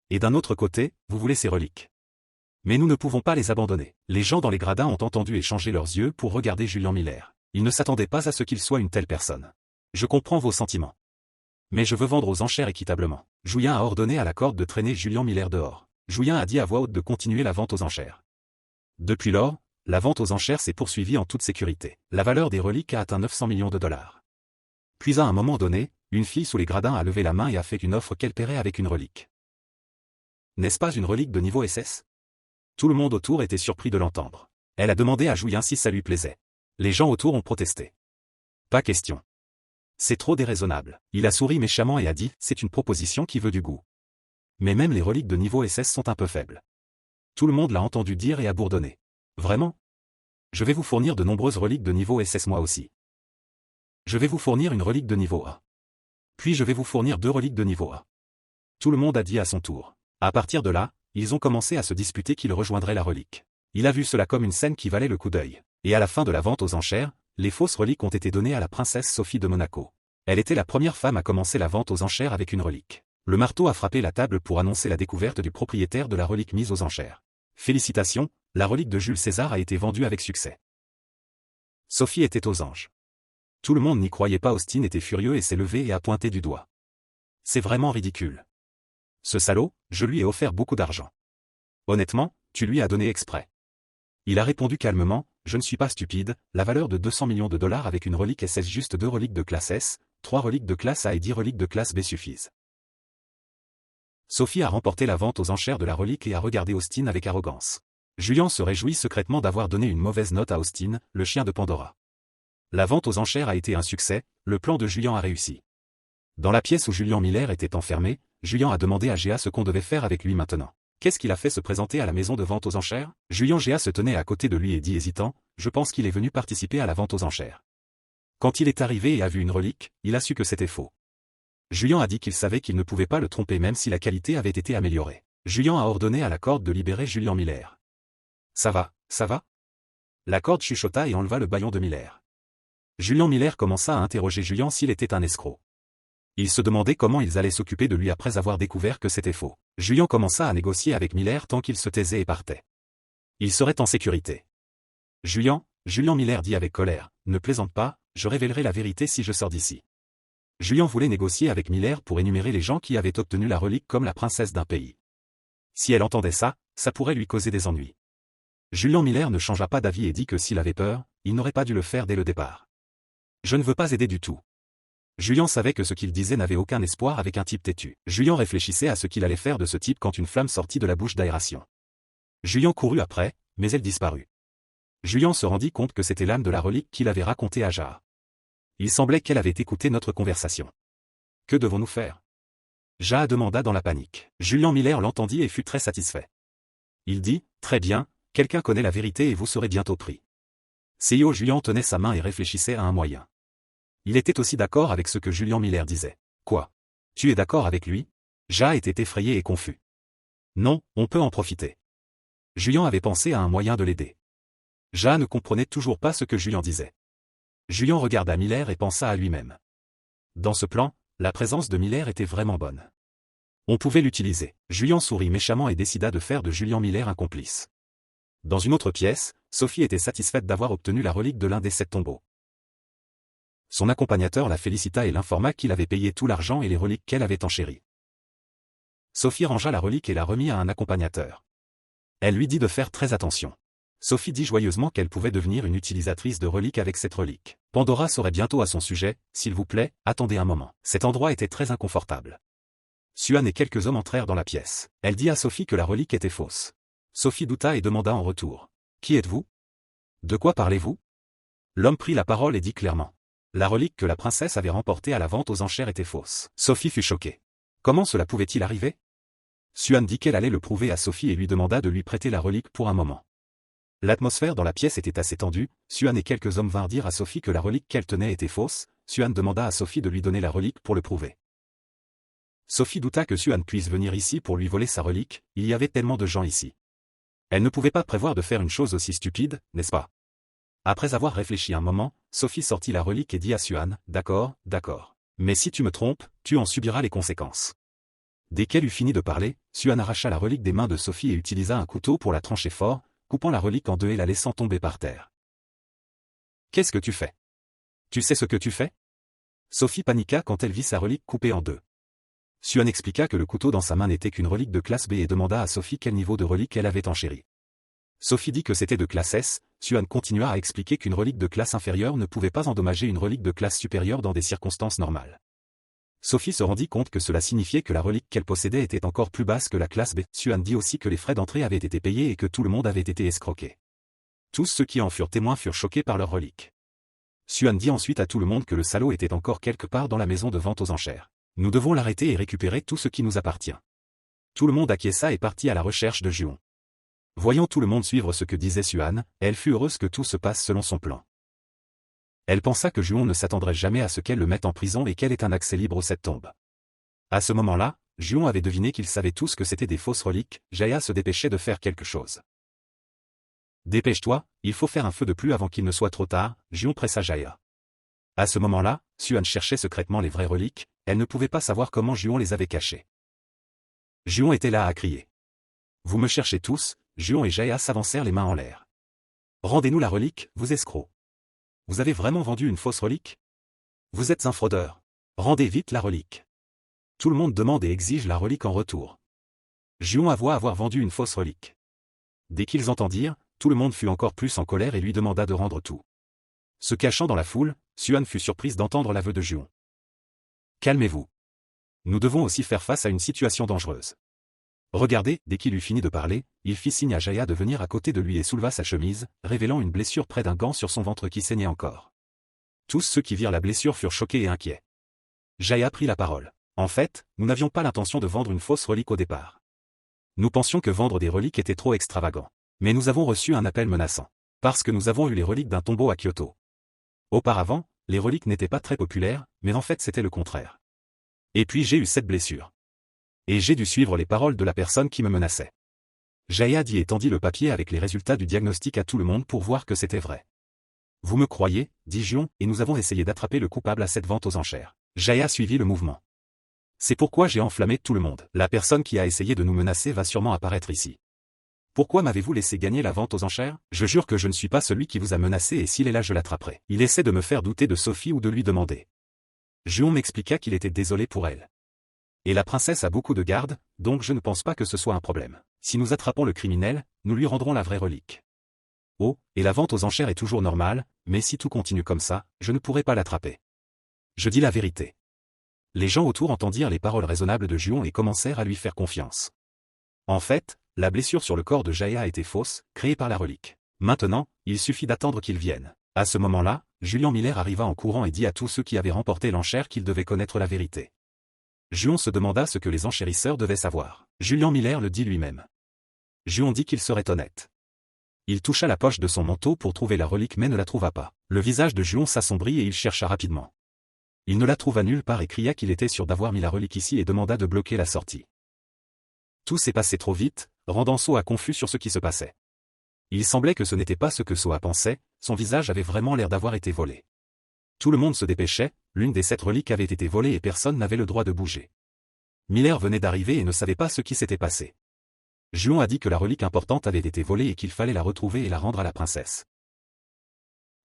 Et d'un autre côté, vous voulez ces reliques. Mais nous ne pouvons pas les abandonner. Les gens dans les gradins ont entendu et changé leurs yeux pour regarder Julian Miller. Ils ne s'attendaient pas à ce qu'il soit une telle personne. Je comprends vos sentiments. Mais je veux vendre aux enchères équitablement. Julian a ordonné à la corde de traîner Julian Miller dehors. Julian a dit à voix haute de continuer la vente aux enchères. Depuis lors, la vente aux enchères s'est poursuivie en toute sécurité. La valeur des reliques a atteint 900 millions de dollars. Puis à un moment donné, une fille sous les gradins a levé la main et a fait une offre qu'elle paierait avec une relique. N'est-ce pas une relique de niveau SS? Tout le monde autour était surpris de l'entendre. Elle a demandé à Julian si ça lui plaisait. Les gens autour ont protesté. Pas question. C'est trop déraisonnable. Il a souri méchamment et a dit, c'est une proposition qui veut du goût. Mais même les reliques de niveau SS sont un peu faibles. Tout le monde l'a entendu dire et a bourdonné. Vraiment? Je vais vous fournir de nombreuses reliques de niveau SS moi aussi. Je vais vous fournir une relique de niveau A. Puis je vais vous fournir 2 reliques de niveau A. Tout le monde a dit à son tour. À partir de là, ils ont commencé à se disputer qui le rejoindrait la relique. Il a vu cela comme une scène qui valait le coup d'œil. Et à la fin de la vente aux enchères, les fausses reliques ont été données à la princesse Sophie de Monaco. Elle était la première femme à commencer la vente aux enchères avec une relique. Le marteau a frappé la table pour annoncer la découverte du propriétaire de la relique mise aux enchères. Félicitations, la relique de Jules César a été vendue avec succès. Sophie était aux anges. Tout le monde n'y croyait pas. Austin était furieux et s'est levé et a pointé du doigt. C'est vraiment ridicule. Ce salaud, je lui ai offert beaucoup d'argent. Honnêtement, tu lui as donné exprès. Il a répondu calmement, je ne suis pas stupide, la valeur de 200 millions de dollars avec une relique SS, juste 2 reliques de classe S, 3 reliques de classe A et 10 reliques de classe B suffisent. Sophie a remporté la vente aux enchères de la relique et a regardé Austin avec arrogance. Julien se réjouit secrètement d'avoir donné une mauvaise note à Austin, le chien de Pandora. La vente aux enchères a été un succès, le plan de Julien a réussi. Dans la pièce où Julien Miller était enfermé, Julien a demandé à Géa ce qu'on devait faire avec lui maintenant. Qu'est-ce qu'il a fait se présenter à la maison de vente aux enchères? Julien Géa se tenait à côté de lui et dit hésitant, je pense qu'il est venu participer à la vente aux enchères. Quand il est arrivé et a vu une relique, il a su que c'était faux. Julien a dit qu'il savait qu'il ne pouvait pas le tromper même si la qualité avait été améliorée. Julien a ordonné à la corde de libérer Julien Miller. Ça va, ça va? La corde chuchota et enleva le bâillon de Miller. Julien Miller commença à interroger Julien s'il était un escroc. Il se demandait comment ils allaient s'occuper de lui après avoir découvert que c'était faux. Julien commença à négocier avec Miller tant qu'il se taisait et partait. Il serait en sécurité. Julien Miller dit avec colère, ne plaisante pas, je révélerai la vérité si je sors d'ici. Julien voulait négocier avec Miller pour énumérer les gens qui avaient obtenu la relique comme la princesse d'un pays. Si elle entendait ça, ça pourrait lui causer des ennuis. Julien Miller ne changea pas d'avis et dit que s'il avait peur, il n'aurait pas dû le faire dès le départ. Je ne veux pas aider du tout. Julien savait que ce qu'il disait n'avait aucun espoir avec un type têtu. Julien réfléchissait à ce qu'il allait faire de ce type quand une flamme sortit de la bouche d'aération. Julien courut après, mais elle disparut. Julien se rendit compte que c'était l'âme de la relique qu'il avait racontée à Jaha. Il semblait qu'elle avait écouté notre conversation. Que devons-nous faire? Jaha demanda dans la panique. Julien Miller l'entendit et fut très satisfait. Il dit, très bien, quelqu'un connaît la vérité et vous serez bientôt pris. CEO Julien tenait sa main et réfléchissait à un moyen. Il était aussi d'accord avec ce que Julien Miller disait. Quoi? Tu es d'accord avec lui? Jaha était effrayé et confus. Non, on peut en profiter. Julien avait pensé à un moyen de l'aider. Jaha ne comprenait toujours pas ce que Julien disait. Julien regarda Miller et pensa à lui-même. Dans ce plan, la présence de Miller était vraiment bonne. On pouvait l'utiliser. Julien sourit méchamment et décida de faire de Julien Miller un complice. Dans une autre pièce, Sophie était satisfaite d'avoir obtenu la relique de l'un des 7 tombeaux. Son accompagnateur la félicita et l'informa qu'il avait payé tout l'argent et les reliques qu'elle avait enchéries. Sophie rangea la relique et la remit à un accompagnateur. Elle lui dit de faire très attention. Sophie dit joyeusement qu'elle pouvait devenir une utilisatrice de reliques avec cette relique. Pandora saurait bientôt à son sujet, s'il vous plaît, attendez un moment. Cet endroit était très inconfortable. Suan et quelques hommes entrèrent dans la pièce. Elle dit à Sophie que la relique était fausse. Sophie douta et demanda en retour. Qui êtes-vous? De quoi parlez-vous? L'homme prit la parole et dit clairement. La relique que la princesse avait remportée à la vente aux enchères était fausse. Sophie fut choquée. Comment cela pouvait-il arriver? Suan dit qu'elle allait le prouver à Sophie et lui demanda de lui prêter la relique pour un moment. L'atmosphère dans la pièce était assez tendue, Suan et quelques hommes vinrent dire à Sophie que la relique qu'elle tenait était fausse, Suan demanda à Sophie de lui donner la relique pour le prouver. Sophie douta que Suan puisse venir ici pour lui voler sa relique, il y avait tellement de gens ici. Elle ne pouvait pas prévoir de faire une chose aussi stupide, n'est-ce pas? Après avoir réfléchi un moment, Sophie sortit la relique et dit à Suan, d'accord, d'accord. Mais si tu me trompes, tu en subiras les conséquences. Dès qu'elle eut fini de parler, Suan arracha la relique des mains de Sophie et utilisa un couteau pour la trancher fort, coupant la relique en deux et la laissant tomber par terre. Qu'est-ce que tu fais? Tu sais ce que tu fais? Sophie paniqua quand elle vit sa relique coupée en deux. Suan expliqua que le couteau dans sa main n'était qu'une relique de classe B et demanda à Sophie quel niveau de relique elle avait enchéri. Sophie dit que c'était de classe S, Suan continua à expliquer qu'une relique de classe inférieure ne pouvait pas endommager une relique de classe supérieure dans des circonstances normales. Sophie se rendit compte que cela signifiait que la relique qu'elle possédait était encore plus basse que la classe B. Suan dit aussi que les frais d'entrée avaient été payés et que tout le monde avait été escroqué. Tous ceux qui en furent témoins furent choqués par leur relique. Suan dit ensuite à tout le monde que le salaud était encore quelque part dans la maison de vente aux enchères. Nous devons l'arrêter et récupérer tout ce qui nous appartient. Tout le monde acquiesça et partit à la recherche de Juon. Voyant tout le monde suivre ce que disait Suan, elle fut heureuse que tout se passe selon son plan. Elle pensa que Juon ne s'attendrait jamais à ce qu'elle le mette en prison et qu'elle ait un accès libre à cette tombe. À ce moment-là, Juon avait deviné qu'ils savaient tous que c'était des fausses reliques. Jaya se dépêchait de faire quelque chose. Dépêche-toi, il faut faire un feu de pluie avant qu'il ne soit trop tard, Juon pressa Jaya. À ce moment-là, Suan cherchait secrètement les vraies reliques, elle ne pouvait pas savoir comment Juon les avait cachées. Juon était là à crier. Vous me cherchez tous, Juon et Jaya s'avancèrent les mains en l'air. Rendez-nous la relique, vous escrocs. Vous avez vraiment vendu une fausse relique? Vous êtes un fraudeur. Rendez vite la relique. Tout le monde demande et exige la relique en retour. Juon avoua avoir vendu une fausse relique. Dès qu'ils entendirent, tout le monde fut encore plus en colère et lui demanda de rendre tout. Se cachant dans la foule, Suan fut surprise d'entendre l'aveu de Juon. Calmez-vous. Nous devons aussi faire face à une situation dangereuse. Regardez, dès qu'il eut fini de parler, il fit signe à Jaya de venir à côté de lui et souleva sa chemise, révélant une blessure près d'un gant sur son ventre qui saignait encore. Tous ceux qui virent la blessure furent choqués et inquiets. Jaya prit la parole. En fait, nous n'avions pas l'intention de vendre une fausse relique au départ. Nous pensions que vendre des reliques était trop extravagant. Mais nous avons reçu un appel menaçant. Parce que nous avons eu les reliques d'un tombeau à Kyoto. Auparavant, les reliques n'étaient pas très populaires, mais en fait c'était le contraire. Et puis j'ai eu cette blessure. Et j'ai dû suivre les paroles de la personne qui me menaçait. Jaya dit et tendit le papier avec les résultats du diagnostic à tout le monde pour voir que c'était vrai. Vous me croyez, dit Juon, et nous avons essayé d'attraper le coupable à cette vente aux enchères. Jaya suivit le mouvement. C'est pourquoi j'ai enflammé tout le monde. La personne qui a essayé de nous menacer va sûrement apparaître ici. Pourquoi m'avez-vous laissé gagner la vente aux enchères? Je jure que je ne suis pas celui qui vous a menacé et s'il est là je l'attraperai. Il essaie de me faire douter de Sophie ou de lui demander. Juon m'expliqua qu'il était désolé pour elle. Et la princesse a beaucoup de gardes, donc je ne pense pas que ce soit un problème. Si nous attrapons le criminel, nous lui rendrons la vraie relique. Oh, et la vente aux enchères est toujours normale, mais si tout continue comme ça, je ne pourrai pas l'attraper. Je dis la vérité. Les gens autour entendirent les paroles raisonnables de Juon et commencèrent à lui faire confiance. En fait, la blessure sur le corps de Jaya était fausse, créée par la relique. Maintenant, il suffit d'attendre qu'il vienne. À ce moment-là, Julian Miller arriva en courant et dit à tous ceux qui avaient remporté l'enchère qu'ils devaient connaître la vérité. Juon se demanda ce que les enchérisseurs devaient savoir. Julian Miller le dit lui-même. Juon dit qu'il serait honnête. Il toucha la poche de son manteau pour trouver la relique mais ne la trouva pas. Le visage de Juon s'assombrit et il chercha rapidement. Il ne la trouva nulle part et cria qu'il était sûr d'avoir mis la relique ici et demanda de bloquer la sortie. Tout s'est passé trop vite, rendant Soa confus sur ce qui se passait. Il semblait que ce n'était pas ce que Soa pensait, son visage avait vraiment l'air d'avoir été volé. Tout le monde se dépêchait, l'une des 7 reliques avait été volée et personne n'avait le droit de bouger. Miller venait d'arriver et ne savait pas ce qui s'était passé. Juon a dit que la relique importante avait été volée et qu'il fallait la retrouver et la rendre à la princesse.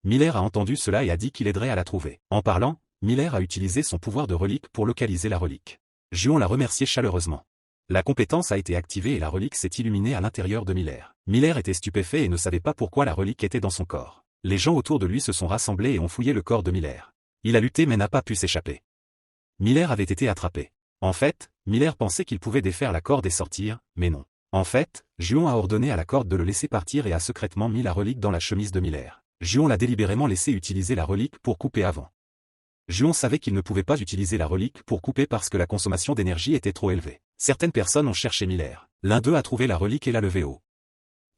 Miller a entendu cela et a dit qu'il aiderait à la trouver. En parlant, Miller a utilisé son pouvoir de relique pour localiser la relique. Juon l'a remercié chaleureusement. La compétence a été activée et la relique s'est illuminée à l'intérieur de Miller. Miller était stupéfait et ne savait pas pourquoi la relique était dans son corps. Les gens autour de lui se sont rassemblés et ont fouillé le corps de Miller. Il a lutté mais n'a pas pu s'échapper. Miller avait été attrapé. En fait, Miller pensait qu'il pouvait défaire la corde et sortir, mais non. En fait, Juon a ordonné à la corde de le laisser partir et a secrètement mis la relique dans la chemise de Miller. Juon l'a délibérément laissé utiliser la relique pour couper avant. Juon savait qu'il ne pouvait pas utiliser la relique pour couper parce que la consommation d'énergie était trop élevée. Certaines personnes ont cherché Miller. L'un d'eux a trouvé la relique et l'a levée haut.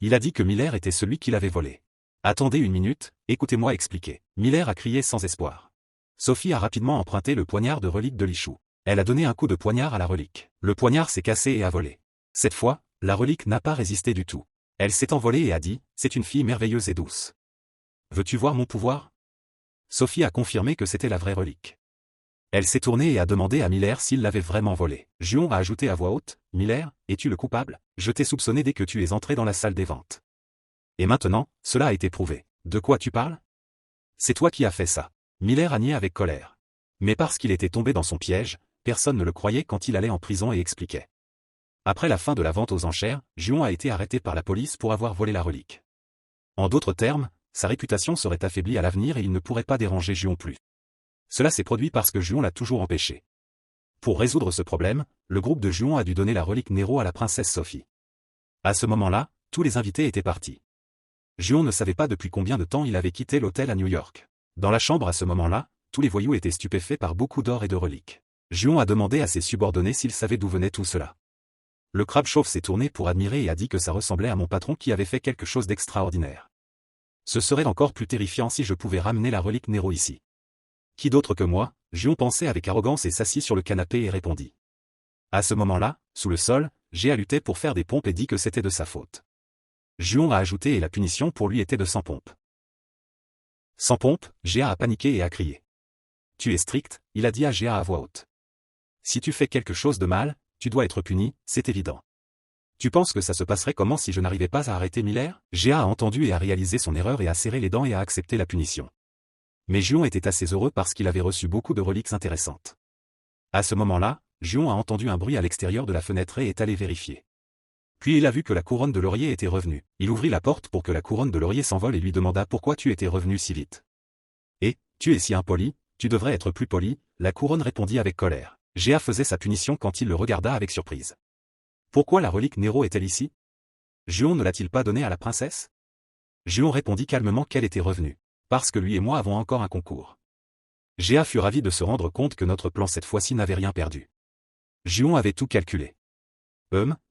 Il a dit que Miller était celui qui l'avait volée. Attendez une minute, écoutez-moi expliquer. Miller a crié sans espoir. Sophie a rapidement emprunté le poignard de relique de Lichou. Elle a donné un coup de poignard à la relique. Le poignard s'est cassé et a volé. Cette fois, la relique n'a pas résisté du tout. Elle s'est envolée et a dit, c'est une fille merveilleuse et douce. Veux-tu voir mon pouvoir? Sophie a confirmé que c'était la vraie relique. Elle s'est tournée et a demandé à Miller s'il l'avait vraiment volée. Juon a ajouté à voix haute, Miller, es-tu le coupable? Je t'ai soupçonné dès que tu es entré dans la salle des ventes. Et maintenant, cela a été prouvé. De quoi tu parles? C'est toi qui as fait ça. Miller a nié avec colère. Mais parce qu'il était tombé dans son piège, personne ne le croyait quand il allait en prison et expliquait. Après la fin de la vente aux enchères, Juon a été arrêté par la police pour avoir volé la relique. En d'autres termes, sa réputation serait affaiblie à l'avenir et il ne pourrait pas déranger Juon plus. Cela s'est produit parce que Juon l'a toujours empêché. Pour résoudre ce problème, le groupe de Juon a dû donner la relique Nero à la princesse Sophie. À ce moment-là, tous les invités étaient partis. Juon ne savait pas depuis combien de temps il avait quitté l'hôtel à New York. Dans la chambre à ce moment-là, tous les voyous étaient stupéfaits par beaucoup d'or et de reliques. Juon a demandé à ses subordonnés s'ils savaient d'où venait tout cela. Le crabe chauve s'est tourné pour admirer et a dit que ça ressemblait à mon patron qui avait fait quelque chose d'extraordinaire. Ce serait encore plus terrifiant si je pouvais ramener la relique Nero ici. Qui d'autre que moi, Juon pensait avec arrogance et s'assit sur le canapé et répondit. À ce moment-là, sous le sol, Géa luttait pour faire des pompes et dit que c'était de sa faute. Juon a ajouté et la punition pour lui était de 100 pompes. 100 pompes, Géa a paniqué et a crié. Tu es strict, il a dit à Géa à voix haute. Si tu fais quelque chose de mal, tu dois être puni, c'est évident. Tu penses que ça se passerait comment si je n'arrivais pas à arrêter Miller? Géa a entendu et a réalisé son erreur et a serré les dents et a accepté la punition. Mais Juon était assez heureux parce qu'il avait reçu beaucoup de reliques intéressantes. À ce moment-là, Juon a entendu un bruit à l'extérieur de la fenêtre et est allé vérifier. Puis il a vu que la couronne de laurier était revenue. Il ouvrit la porte pour que la couronne de laurier s'envole et lui demanda pourquoi tu étais revenu si vite. Et, tu es si impoli, tu devrais être plus poli, la couronne répondit avec colère. Géa faisait sa punition quand il le regarda avec surprise. Pourquoi la relique Nero est-elle ici? Juon ne l'a-t-il pas donnée à la princesse? Juon répondit calmement qu'elle était revenue. Parce que lui et moi avons encore un concours. Géa fut ravi de se rendre compte que notre plan cette fois-ci n'avait rien perdu. Juon avait tout calculé.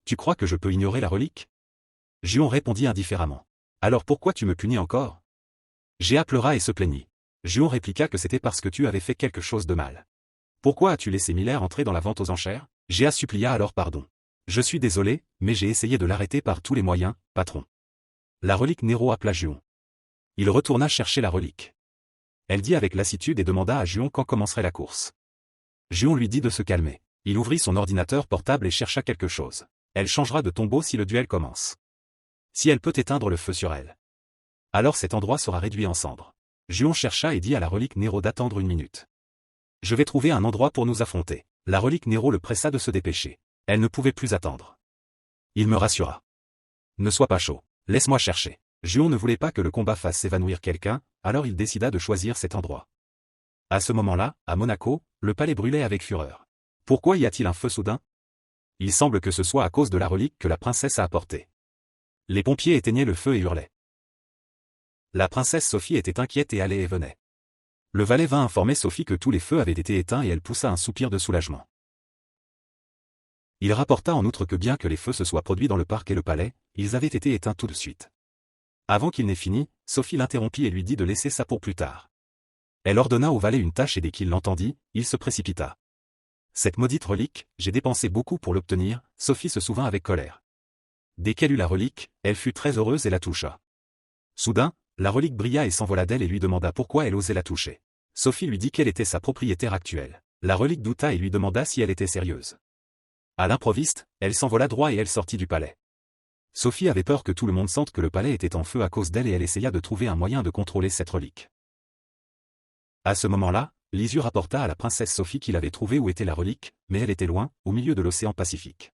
Tu crois que je peux ignorer la relique? Juon répondit indifféremment. Alors pourquoi tu me punis encore? Géa pleura et se plaignit. Juon répliqua que c'était parce que tu avais fait quelque chose de mal. Pourquoi as-tu laissé Miller entrer dans la vente aux enchères? Géa supplia alors pardon. Je suis désolé, mais j'ai essayé de l'arrêter par tous les moyens, patron. La relique Nero appela Juon. Il retourna chercher la relique. Elle dit avec lassitude et demanda à Juon quand commencerait la course. Juon lui dit de se calmer. Il ouvrit son ordinateur portable et chercha quelque chose. Elle changera de tombeau si le duel commence. Si elle peut éteindre le feu sur elle. Alors cet endroit sera réduit en cendres. Juon chercha et dit à la relique Nero d'attendre 1 minute. Je vais trouver un endroit pour nous affronter. La relique Nero le pressa de se dépêcher. Elle ne pouvait plus attendre. Il me rassura. Ne sois pas chaud. Laisse-moi chercher. Juon ne voulait pas que le combat fasse s'évanouir quelqu'un, alors il décida de choisir cet endroit. À ce moment-là, à Monaco, le palais brûlait avec fureur. Pourquoi y a-t-il un feu soudain? Il semble que ce soit à cause de la relique que la princesse a apportée. Les pompiers éteignaient le feu et hurlaient. La princesse Sophie était inquiète et allait et venait. Le valet vint informer Sophie que tous les feux avaient été éteints et elle poussa un soupir de soulagement. Il rapporta en outre que bien que les feux se soient produits dans le parc et le palais, ils avaient été éteints tout de suite. Avant qu'il n'ait fini, Sophie l'interrompit et lui dit de laisser ça pour plus tard. Elle ordonna au valet une tâche et dès qu'il l'entendit, il se précipita. Cette maudite relique, j'ai dépensé beaucoup pour l'obtenir, Sophie se souvint avec colère. Dès qu'elle eut la relique, elle fut très heureuse et la toucha. Soudain, la relique brilla et s'envola d'elle et lui demanda pourquoi elle osait la toucher. Sophie lui dit quelle était sa propriétaire actuelle. La relique douta et lui demanda si elle était sérieuse. À l'improviste, elle s'envola droit et elle sortit du palais. Sophie avait peur que tout le monde sente que le palais était en feu à cause d'elle et elle essaya de trouver un moyen de contrôler cette relique. À ce moment-là, Lisu rapporta à la princesse Sophie qu'il avait trouvé où était la relique, mais elle était loin, au milieu de l'océan Pacifique.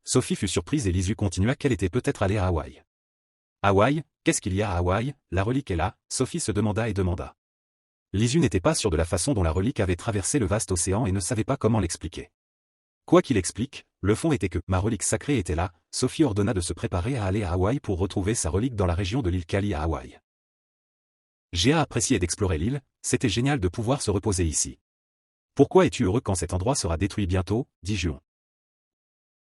Sophie fut surprise et Lisu continua qu'elle était peut-être allée à Hawaï. Hawaï, qu'est-ce qu'il y a à Hawaï? La relique est là, Sophie se demanda et demanda. Lisu n'était pas sûre de la façon dont la relique avait traversé le vaste océan et ne savait pas comment l'expliquer. Quoi qu'il explique, le fond était que ma relique sacrée était là. Sophie ordonna de se préparer à aller à Hawaï pour retrouver sa relique dans la région de l'île Kali à Hawaï. Géa appréciait d'explorer l'île, c'était génial de pouvoir se reposer ici. Pourquoi es-tu heureux quand cet endroit sera détruit bientôt? Dit Juon.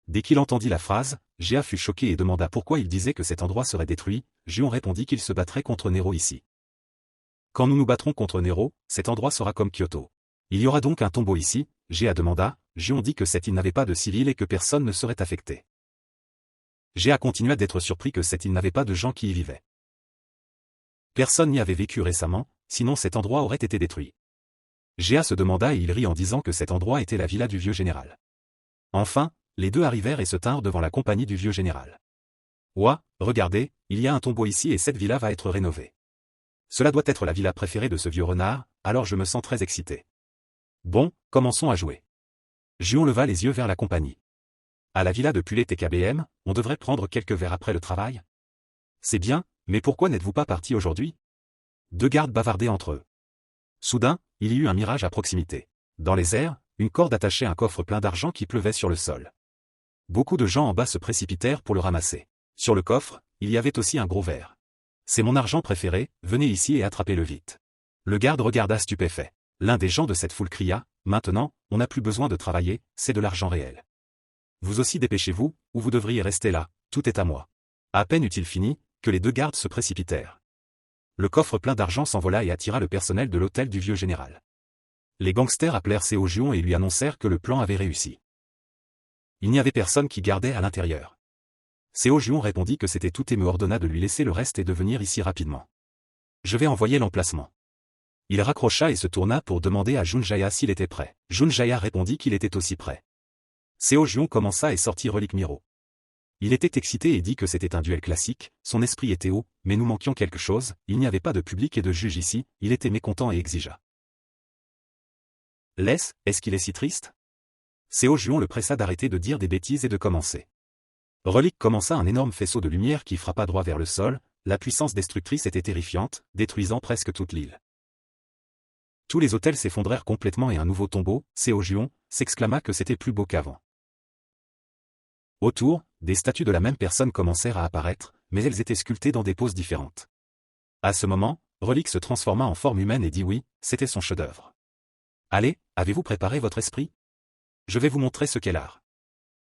Dès qu'il entendit la phrase, Géa fut choqué et demanda pourquoi il disait que cet endroit serait détruit. Juon répondit qu'il se battrait contre Nero ici. Quand nous nous battrons contre Nero, cet endroit sera comme Kyoto. Il y aura donc un tombeau ici? Géa demanda. Juon dit que cette île n'avait pas de civils et que personne ne serait affecté. Géa continua d'être surpris que cette île n'avait pas de gens qui y vivaient. Personne n'y avait vécu récemment, sinon cet endroit aurait été détruit. Géa se demanda et il rit en disant que cet endroit était la villa du vieux général. Enfin, les deux arrivèrent et se tinrent devant la compagnie du vieux général. Ouah, regardez, il y a un tombeau ici et cette villa va être rénovée. Cela doit être la villa préférée de ce vieux renard, alors je me sens très excité. Bon, commençons à jouer. Juon leva les yeux vers la compagnie. À la villa de Pulet TKBM, on devrait prendre quelques verres après le travail? C'est bien, mais pourquoi n'êtes-vous pas parti aujourd'hui? Deux gardes bavardaient entre eux. Soudain, il y eut un mirage à proximité. Dans les airs, une corde attachait un coffre plein d'argent qui pleuvait sur le sol. Beaucoup de gens en bas se précipitèrent pour le ramasser. Sur le coffre, il y avait aussi un gros verre. C'est mon argent préféré, venez ici et attrapez-le vite. Le garde regarda stupéfait. L'un des gens de cette foule cria, maintenant, on n'a plus besoin de travailler, c'est de l'argent réel. Vous aussi dépêchez-vous, ou vous devriez rester là, tout est à moi. À peine eut-il fini, que les deux gardes se précipitèrent. Le coffre plein d'argent s'envola et attira le personnel de l'hôtel du vieux général. Les gangsters appelèrent Seo Juon et lui annoncèrent que le plan avait réussi. Il n'y avait personne qui gardait à l'intérieur. Seo Juon répondit que c'était tout et me ordonna de lui laisser le reste et de venir ici rapidement. Je vais envoyer l'emplacement. Il raccrocha et se tourna pour demander à Junjaya s'il était prêt. Junjaya répondit qu'il était aussi prêt. Seo Juon commença et sortit Relique Miro. Il était excité et dit que c'était un duel classique, son esprit était haut, mais nous manquions quelque chose, il n'y avait pas de public et de juge ici, il était mécontent et exigea. Est-ce qu'il est si triste? Seo Juon le pressa d'arrêter de dire des bêtises et de commencer. Relique commença un énorme faisceau de lumière qui frappa droit vers le sol, la puissance destructrice était terrifiante, détruisant presque toute l'île. Tous les hôtels s'effondrèrent complètement et un nouveau tombeau, Seo Juon, s'exclama que c'était plus beau qu'avant. Autour, des statues de la même personne commencèrent à apparaître, mais elles étaient sculptées dans des poses différentes. À ce moment, Relique se transforma en forme humaine et dit oui, c'était son chef-d'œuvre. Allez, avez-vous préparé votre esprit? Je vais vous montrer ce qu'est l'art.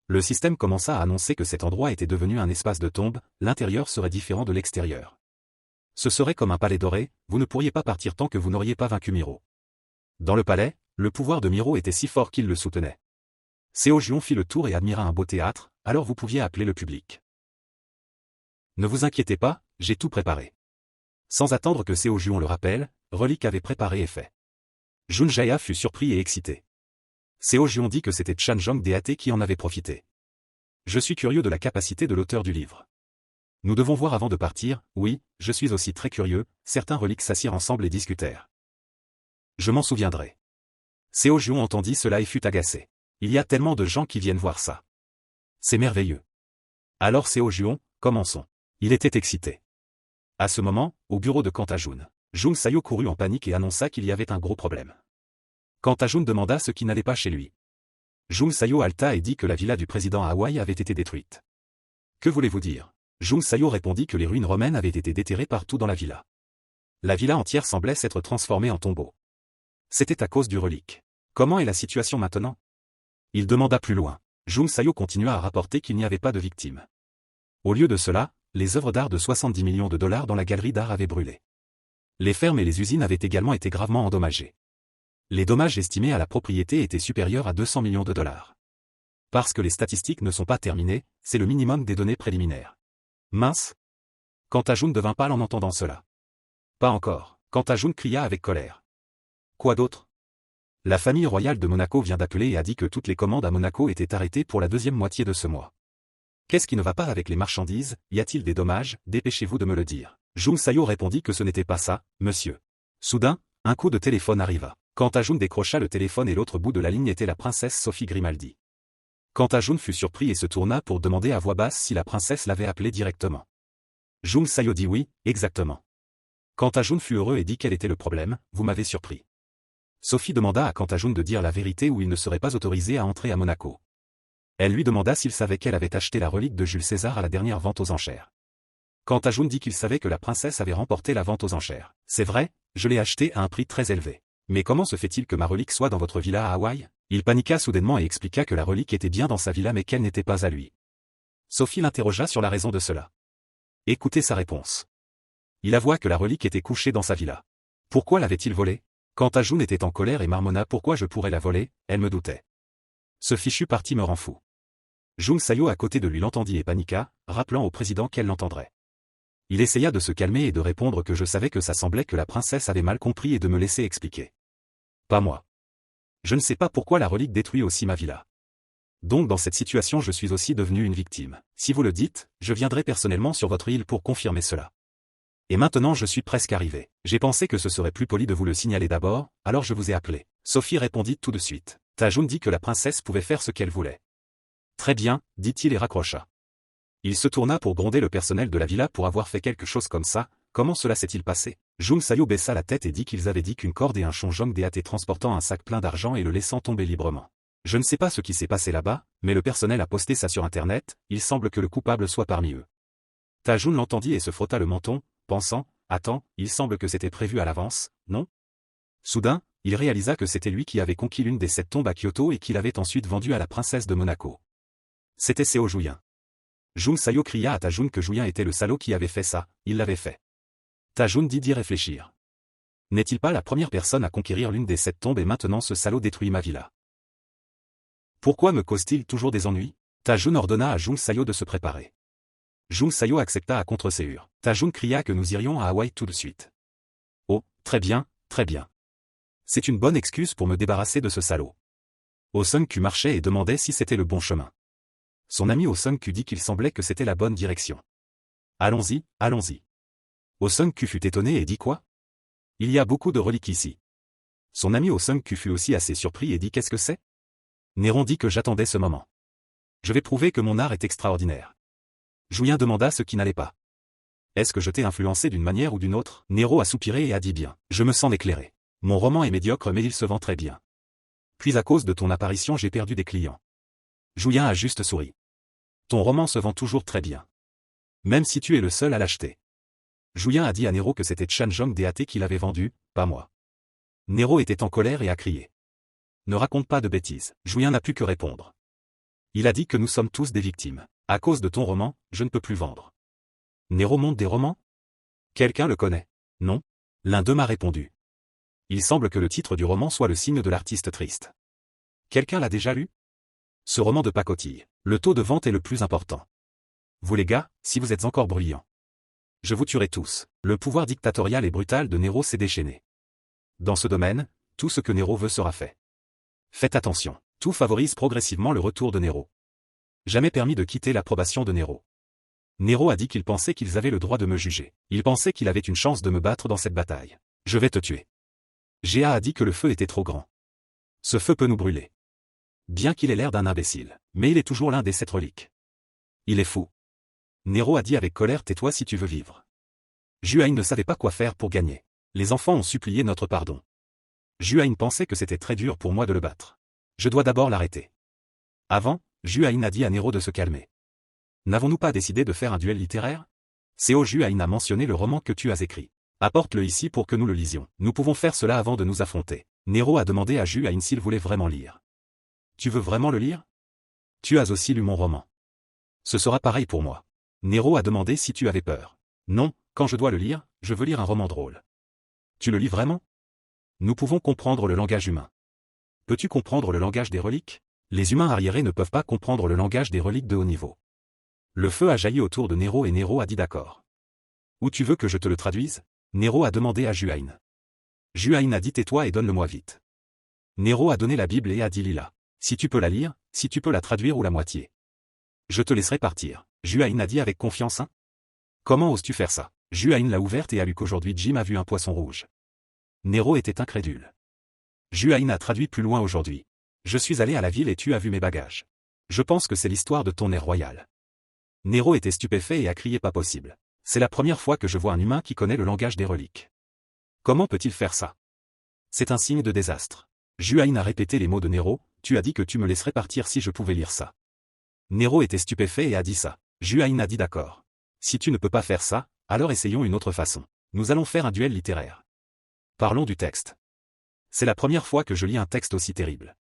Le système commença à annoncer que cet endroit était devenu un espace de tombe, l'intérieur serait différent de l'extérieur. Ce serait comme un palais doré, vous ne pourriez pas partir tant que vous n'auriez pas vaincu Miro. Dans le palais, le pouvoir de Miro était si fort qu'il le soutenait. Seo Juon fit le tour et admira un beau théâtre, alors vous pouviez appeler le public. Ne vous inquiétez pas, j'ai tout préparé. Sans attendre que Seo Juon le rappelle, Relique avait préparé et fait. Junjaya fut surpris et excité. Seo Juon dit que c'était Chan Jong Dat qui en avait profité. Je suis curieux de la capacité de l'auteur du livre. Nous devons voir avant de partir, oui, je suis aussi très curieux, certains reliques s'assirent ensemble et discutèrent. Je m'en souviendrai. Seo Juon entendit cela et fut agacé. Il y a tellement de gens qui viennent voir ça. C'est merveilleux. Alors Seo Juon, commençons. Il était excité. À ce moment, au bureau de Kantajun, Jung Sayo courut en panique et annonça qu'il y avait un gros problème. Kantajun demanda ce qui n'allait pas chez lui. Jung Sayo halta et dit que la villa du président à Hawaï avait été détruite. Que voulez-vous dire? Jung Sayo répondit que les ruines romaines avaient été déterrées partout dans la villa. La villa entière semblait s'être transformée en tombeau. C'était à cause du relique. Comment est la situation maintenant? Il demanda plus loin. Jung Sayo continua à rapporter qu'il n'y avait pas de victimes. Au lieu de cela, les œuvres d'art de 70 millions de dollars dans la galerie d'art avaient brûlé. Les fermes et les usines avaient également été gravement endommagées. Les dommages estimés à la propriété étaient supérieurs à 200 millions de dollars. Parce que les statistiques ne sont pas terminées, c'est le minimum des données préliminaires. Mince! Kantajun devint pâle en entendant cela. Pas encore. Kantajun cria avec colère. Quoi d'autre? La famille royale de Monaco vient d'appeler et a dit que toutes les commandes à Monaco étaient arrêtées pour la deuxième moitié de ce mois. Qu'est-ce qui ne va pas avec les marchandises? Y a-t-il des dommages? Dépêchez-vous de me le dire. Jung Sayo répondit que ce n'était pas ça, monsieur. Soudain, un coup de téléphone arriva. Kantajun décrocha le téléphone et l'autre bout de la ligne était la princesse Sophie Grimaldi. Kantajun fut surpris et se tourna pour demander à voix basse si la princesse l'avait appelé directement. Jung Sayo dit oui, exactement. Kantajun fut heureux et dit quel était le problème, vous m'avez surpris. Sophie demanda à Kantajun de dire la vérité ou il ne serait pas autorisé à entrer à Monaco. Elle lui demanda s'il savait qu'elle avait acheté la relique de Jules César à la dernière vente aux enchères. Kantajun dit qu'il savait que la princesse avait remporté la vente aux enchères. C'est vrai, je l'ai achetée à un prix très élevé. Mais comment se fait-il que ma relique soit dans votre villa à Hawaï? Il paniqua soudainement et expliqua que la relique était bien dans sa villa mais qu'elle n'était pas à lui. Sophie l'interrogea sur la raison de cela. Écoutez sa réponse. Il avoua que la relique était couchée dans sa villa. Pourquoi l'avait-il volée? Kantajun était en colère et marmonna pourquoi je pourrais la voler, elle me doutait. Ce fichu parti me rend fou. Jung Sayo à côté de lui l'entendit et paniqua, rappelant au président qu'elle l'entendrait. Il essaya de se calmer et de répondre que je savais que ça semblait que la princesse avait mal compris et de me laisser expliquer. Pas moi. Je ne sais pas pourquoi la relique détruit aussi ma villa. Donc dans cette situation je suis aussi devenu une victime. Si vous le dites, je viendrai personnellement sur votre île pour confirmer cela. Et maintenant je suis presque arrivé. J'ai pensé que ce serait plus poli de vous le signaler d'abord, alors je vous ai appelé. Sophie répondit tout de suite. Tajun dit que la princesse pouvait faire ce qu'elle voulait. Très bien, dit-il et raccrocha. Il se tourna pour gronder le personnel de la villa pour avoir fait quelque chose comme ça. Comment cela s'est-il passé? Jung Sayo baissa la tête et dit qu'ils avaient dit qu'une corde et un Chonjong Dat transportant un sac plein d'argent et le laissant tomber librement. Je ne sais pas ce qui s'est passé là-bas, mais le personnel a posté ça sur internet, il semble que le coupable soit parmi eux. Tajun l'entendit et se frotta le menton, pensant, attends, il semble que c'était prévu à l'avance, non? Soudain, il réalisa que c'était lui qui avait conquis l'une des 7 tombes à Kyoto et qu'il avait ensuite vendue à la princesse de Monaco. C'était Seo Juyin. Jung Sayo cria à Tajun que Juyin était le salaud qui avait fait ça, il l'avait fait. Tajun dit d'y réfléchir. N'est-il pas la première personne à conquérir l'une des 7 tombes et maintenant ce salaud détruit ma villa? Pourquoi me cause-t-il toujours des ennuis? Tajun ordonna à Jung Sayo de se préparer. Jung Sayo accepta à contre-séure. Tajun cria que nous irions à Hawaï tout de suite. Oh, très bien, très bien. C'est une bonne excuse pour me débarrasser de ce salaud. Oh Sung-Ku marchait et demandait si c'était le bon chemin. Son ami Oh Sung-Ku dit qu'il semblait que c'était la bonne direction. Allons-y, allons-y. Oh Sung-Ku fut étonné et dit quoi? Il y a beaucoup de reliques ici. Son ami Oh Sung-Ku fut aussi assez surpris et dit qu'est-ce que c'est? Néron dit que j'attendais ce moment. Je vais prouver que mon art est extraordinaire. Juyin demanda ce qui n'allait pas. Est-ce que je t'ai influencé d'une manière ou d'une autre? Nero a soupiré et a dit bien. Je me sens éclairé. Mon roman est médiocre mais il se vend très bien. Puis à cause de ton apparition j'ai perdu des clients. Juyin a juste souri. Ton roman se vend toujours très bien. Même si tu es le seul à l'acheter. Juyin a dit à Nero que c'était Chanjong DAT qui l'avait vendu, pas moi. Nero était en colère et a crié. Ne raconte pas de bêtises. Juyin n'a pu que répondre. Il a dit que nous sommes tous des victimes. À cause de ton roman, je ne peux plus vendre. Nero monte des romans? Quelqu'un le connaît? Non? L'un d'eux m'a répondu. Il semble que le titre du roman soit le signe de l'artiste triste. Quelqu'un l'a déjà lu? Ce roman de pacotille. Le taux de vente est le plus important. Vous les gars, si vous êtes encore bruyants. Je vous tuerai tous. Le pouvoir dictatorial et brutal de Nero s'est déchaîné. Dans ce domaine, tout ce que Nero veut sera fait. Faites attention. Tout favorise progressivement le retour de Nero. Jamais permis de quitter l'approbation de Nero. Nero a dit qu'il pensait qu'ils avaient le droit de me juger. Il pensait qu'il avait une chance de me battre dans cette bataille. Je vais te tuer. Géa a dit que le feu était trop grand. Ce feu peut nous brûler. Bien qu'il ait l'air d'un imbécile, mais il est toujours l'un des 7 reliques. Il est fou. Nero a dit avec colère tais-toi si tu veux vivre. Juhain ne savait pas quoi faire pour gagner. Les enfants ont supplié notre pardon. Juhain pensait que c'était très dur pour moi de le battre. Je dois d'abord l'arrêter. Avant, Juhain a dit à Nero de se calmer. N'avons-nous pas décidé de faire un duel littéraire? Seo Juhain a mentionné le roman que tu as écrit. Apporte-le ici pour que nous le lisions. Nous pouvons faire cela avant de nous affronter. Nero a demandé à Juhain s'il voulait vraiment lire. Tu veux vraiment le lire? Tu as aussi lu mon roman. Ce sera pareil pour moi. Nero a demandé si tu avais peur. Non, quand je dois le lire, je veux lire un roman drôle. Tu le lis vraiment? Nous pouvons comprendre le langage humain. Peux-tu comprendre le langage des reliques? Les humains arriérés ne peuvent pas comprendre le langage des reliques de haut niveau. Le feu a jailli autour de Nero et Nero a dit d'accord. Où tu veux que je te le traduise? Nero a demandé à Juhain. Juhain a dit tais-toi et donne-le-moi vite. Nero a donné la Bible et a dit lis-la. Si tu peux la lire, si tu peux la traduire ou la moitié. Je te laisserai partir. Juhain a dit avec confiance hein? Comment oses-tu faire ça? Juhain l'a ouverte et a lu qu'aujourd'hui Jim a vu un poisson rouge. Nero était incrédule. Juhain a traduit plus loin aujourd'hui. Je suis allé à la ville et tu as vu mes bagages. Je pense que c'est l'histoire de ton air royal. Nero était stupéfait et a crié pas possible. C'est la première fois que je vois un humain qui connaît le langage des reliques. Comment peut-il faire ça? C'est un signe de désastre. Juhain a répété les mots de Nero, tu as dit que tu me laisserais partir si je pouvais lire ça. Nero était stupéfait et a dit ça. Juhain a dit d'accord. Si tu ne peux pas faire ça, alors essayons une autre façon. Nous allons faire un duel littéraire. Parlons du texte. C'est la première fois que je lis un texte aussi terrible.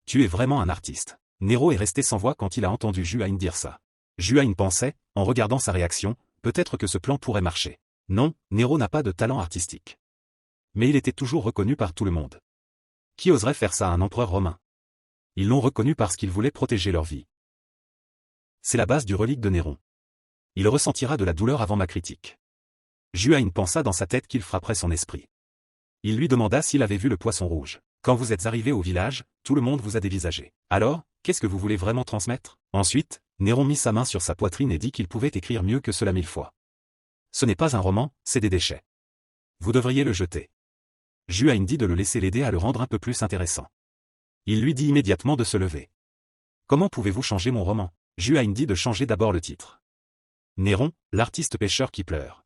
Tu es vraiment un artiste. Nero est resté sans voix quand il a entendu Juhain dire ça. Juhain pensait, en regardant sa réaction, peut-être que ce plan pourrait marcher. Non, Nero n'a pas de talent artistique. Mais il était toujours reconnu par tout le monde. Qui oserait faire ça à un empereur romain? Ils l'ont reconnu parce qu'ils voulaient protéger leur vie. C'est la base du relique de Néron. Il ressentira de la douleur avant ma critique. Juhain pensa dans sa tête qu'il frapperait son esprit. Il lui demanda s'il avait vu le poisson rouge. Quand vous êtes arrivé au village, tout le monde vous a dévisagé. Alors, qu'est-ce que vous voulez vraiment transmettre? Ensuite, Néron mit sa main sur sa poitrine et dit qu'il pouvait écrire mieux que cela 1000 fois. Ce n'est pas un roman, c'est des déchets. Vous devriez le jeter. Juhain dit de le laisser l'aider à le rendre un peu plus intéressant. Il lui dit immédiatement de se lever. Comment pouvez-vous changer mon roman? Juhain dit de changer d'abord le titre. Néron, l'artiste pêcheur qui pleure.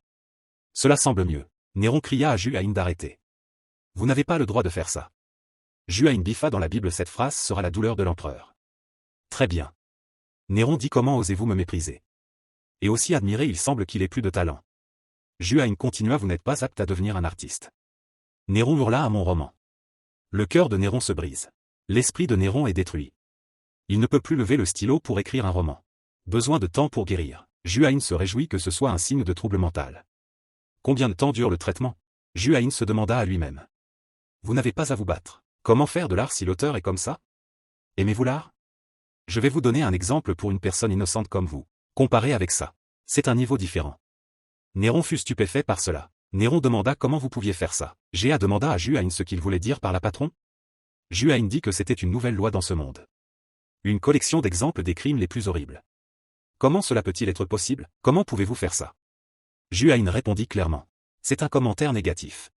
Cela semble mieux. Néron cria à Juhain d'arrêter. Vous n'avez pas le droit de faire ça. Juhain biffa dans la Bible cette phrase sera la douleur de l'empereur. Très bien. Néron dit comment osez-vous me mépriser? Et aussi admiré il semble qu'il ait plus de talent. Juhain continua vous n'êtes pas apte à devenir un artiste. Néron hurla à mon roman. Le cœur de Néron se brise. L'esprit de Néron est détruit. Il ne peut plus lever le stylo pour écrire un roman. Besoin de temps pour guérir. Juhain se réjouit que ce soit un signe de trouble mental. Combien de temps dure le traitement? Juhain se demanda à lui-même. Vous n'avez pas à vous battre. Comment faire de l'art si l'auteur est comme ça? Aimez-vous l'art? Je vais vous donner un exemple pour une personne innocente comme vous. Comparé avec ça. C'est un niveau différent. Néron fut stupéfait par cela. Néron demanda comment vous pouviez faire ça. Géa demanda à Juhain ce qu'il voulait dire par la patron. Juhain dit que c'était une nouvelle loi dans ce monde. Une collection d'exemples des crimes les plus horribles. Comment cela peut-il être possible? Comment pouvez-vous faire ça? Juhain répondit clairement. C'est un commentaire négatif.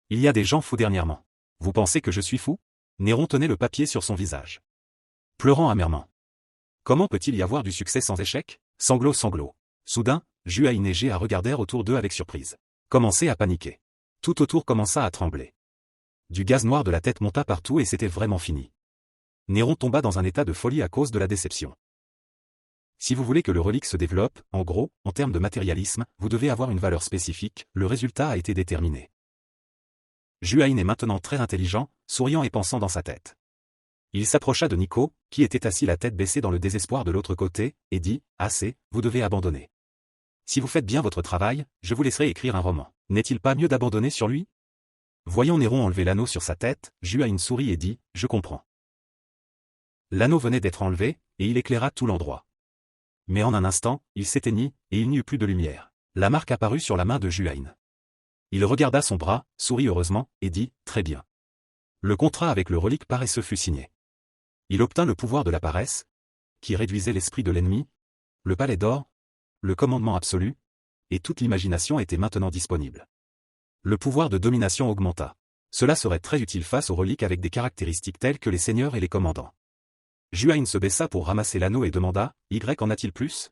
Il y a des gens fous dernièrement. Vous pensez que je suis fou? Néron tenait le papier sur son visage. Pleurant amèrement. Comment peut-il y avoir du succès sans échec? Sanglot, sanglot. Soudain, Juhain et Géa regardèrent autour d'eux avec surprise. Commençaient à paniquer. Tout autour commença à trembler. Du gaz noir de la tête monta partout et c'était vraiment fini. Néron tomba dans un état de folie à cause de la déception. Si vous voulez que le relique se développe, en gros, en termes de matérialisme, vous devez avoir une valeur spécifique, le résultat a été déterminé. Juhain est maintenant très intelligent, souriant et pensant dans sa tête. Il s'approcha de Nico, qui était assis la tête baissée dans le désespoir de l'autre côté, et dit, « Assez, vous devez abandonner. Si vous faites bien votre travail, je vous laisserai écrire un roman. N'est-il pas mieux d'abandonner sur lui ?» Voyant Néron enlever l'anneau sur sa tête, Juhain sourit et dit, « Je comprends. » L'anneau venait d'être enlevé, et il éclaira tout l'endroit. Mais en un instant, il s'éteignit, et il n'y eut plus de lumière. La marque apparut sur la main de Juhain. Il regarda son bras, sourit heureusement, et dit, « Très bien. » Le contrat avec le relique paresseux fut signé. Il obtint le pouvoir de la paresse, qui réduisait l'esprit de l'ennemi, le palais d'or, le commandement absolu, et toute l'imagination était maintenant disponible. Le pouvoir de domination augmenta. Cela serait très utile face aux reliques avec des caractéristiques telles que les seigneurs et les commandants. Juhain se baissa pour ramasser l'anneau et demanda, « Y en a-t-il plus ?»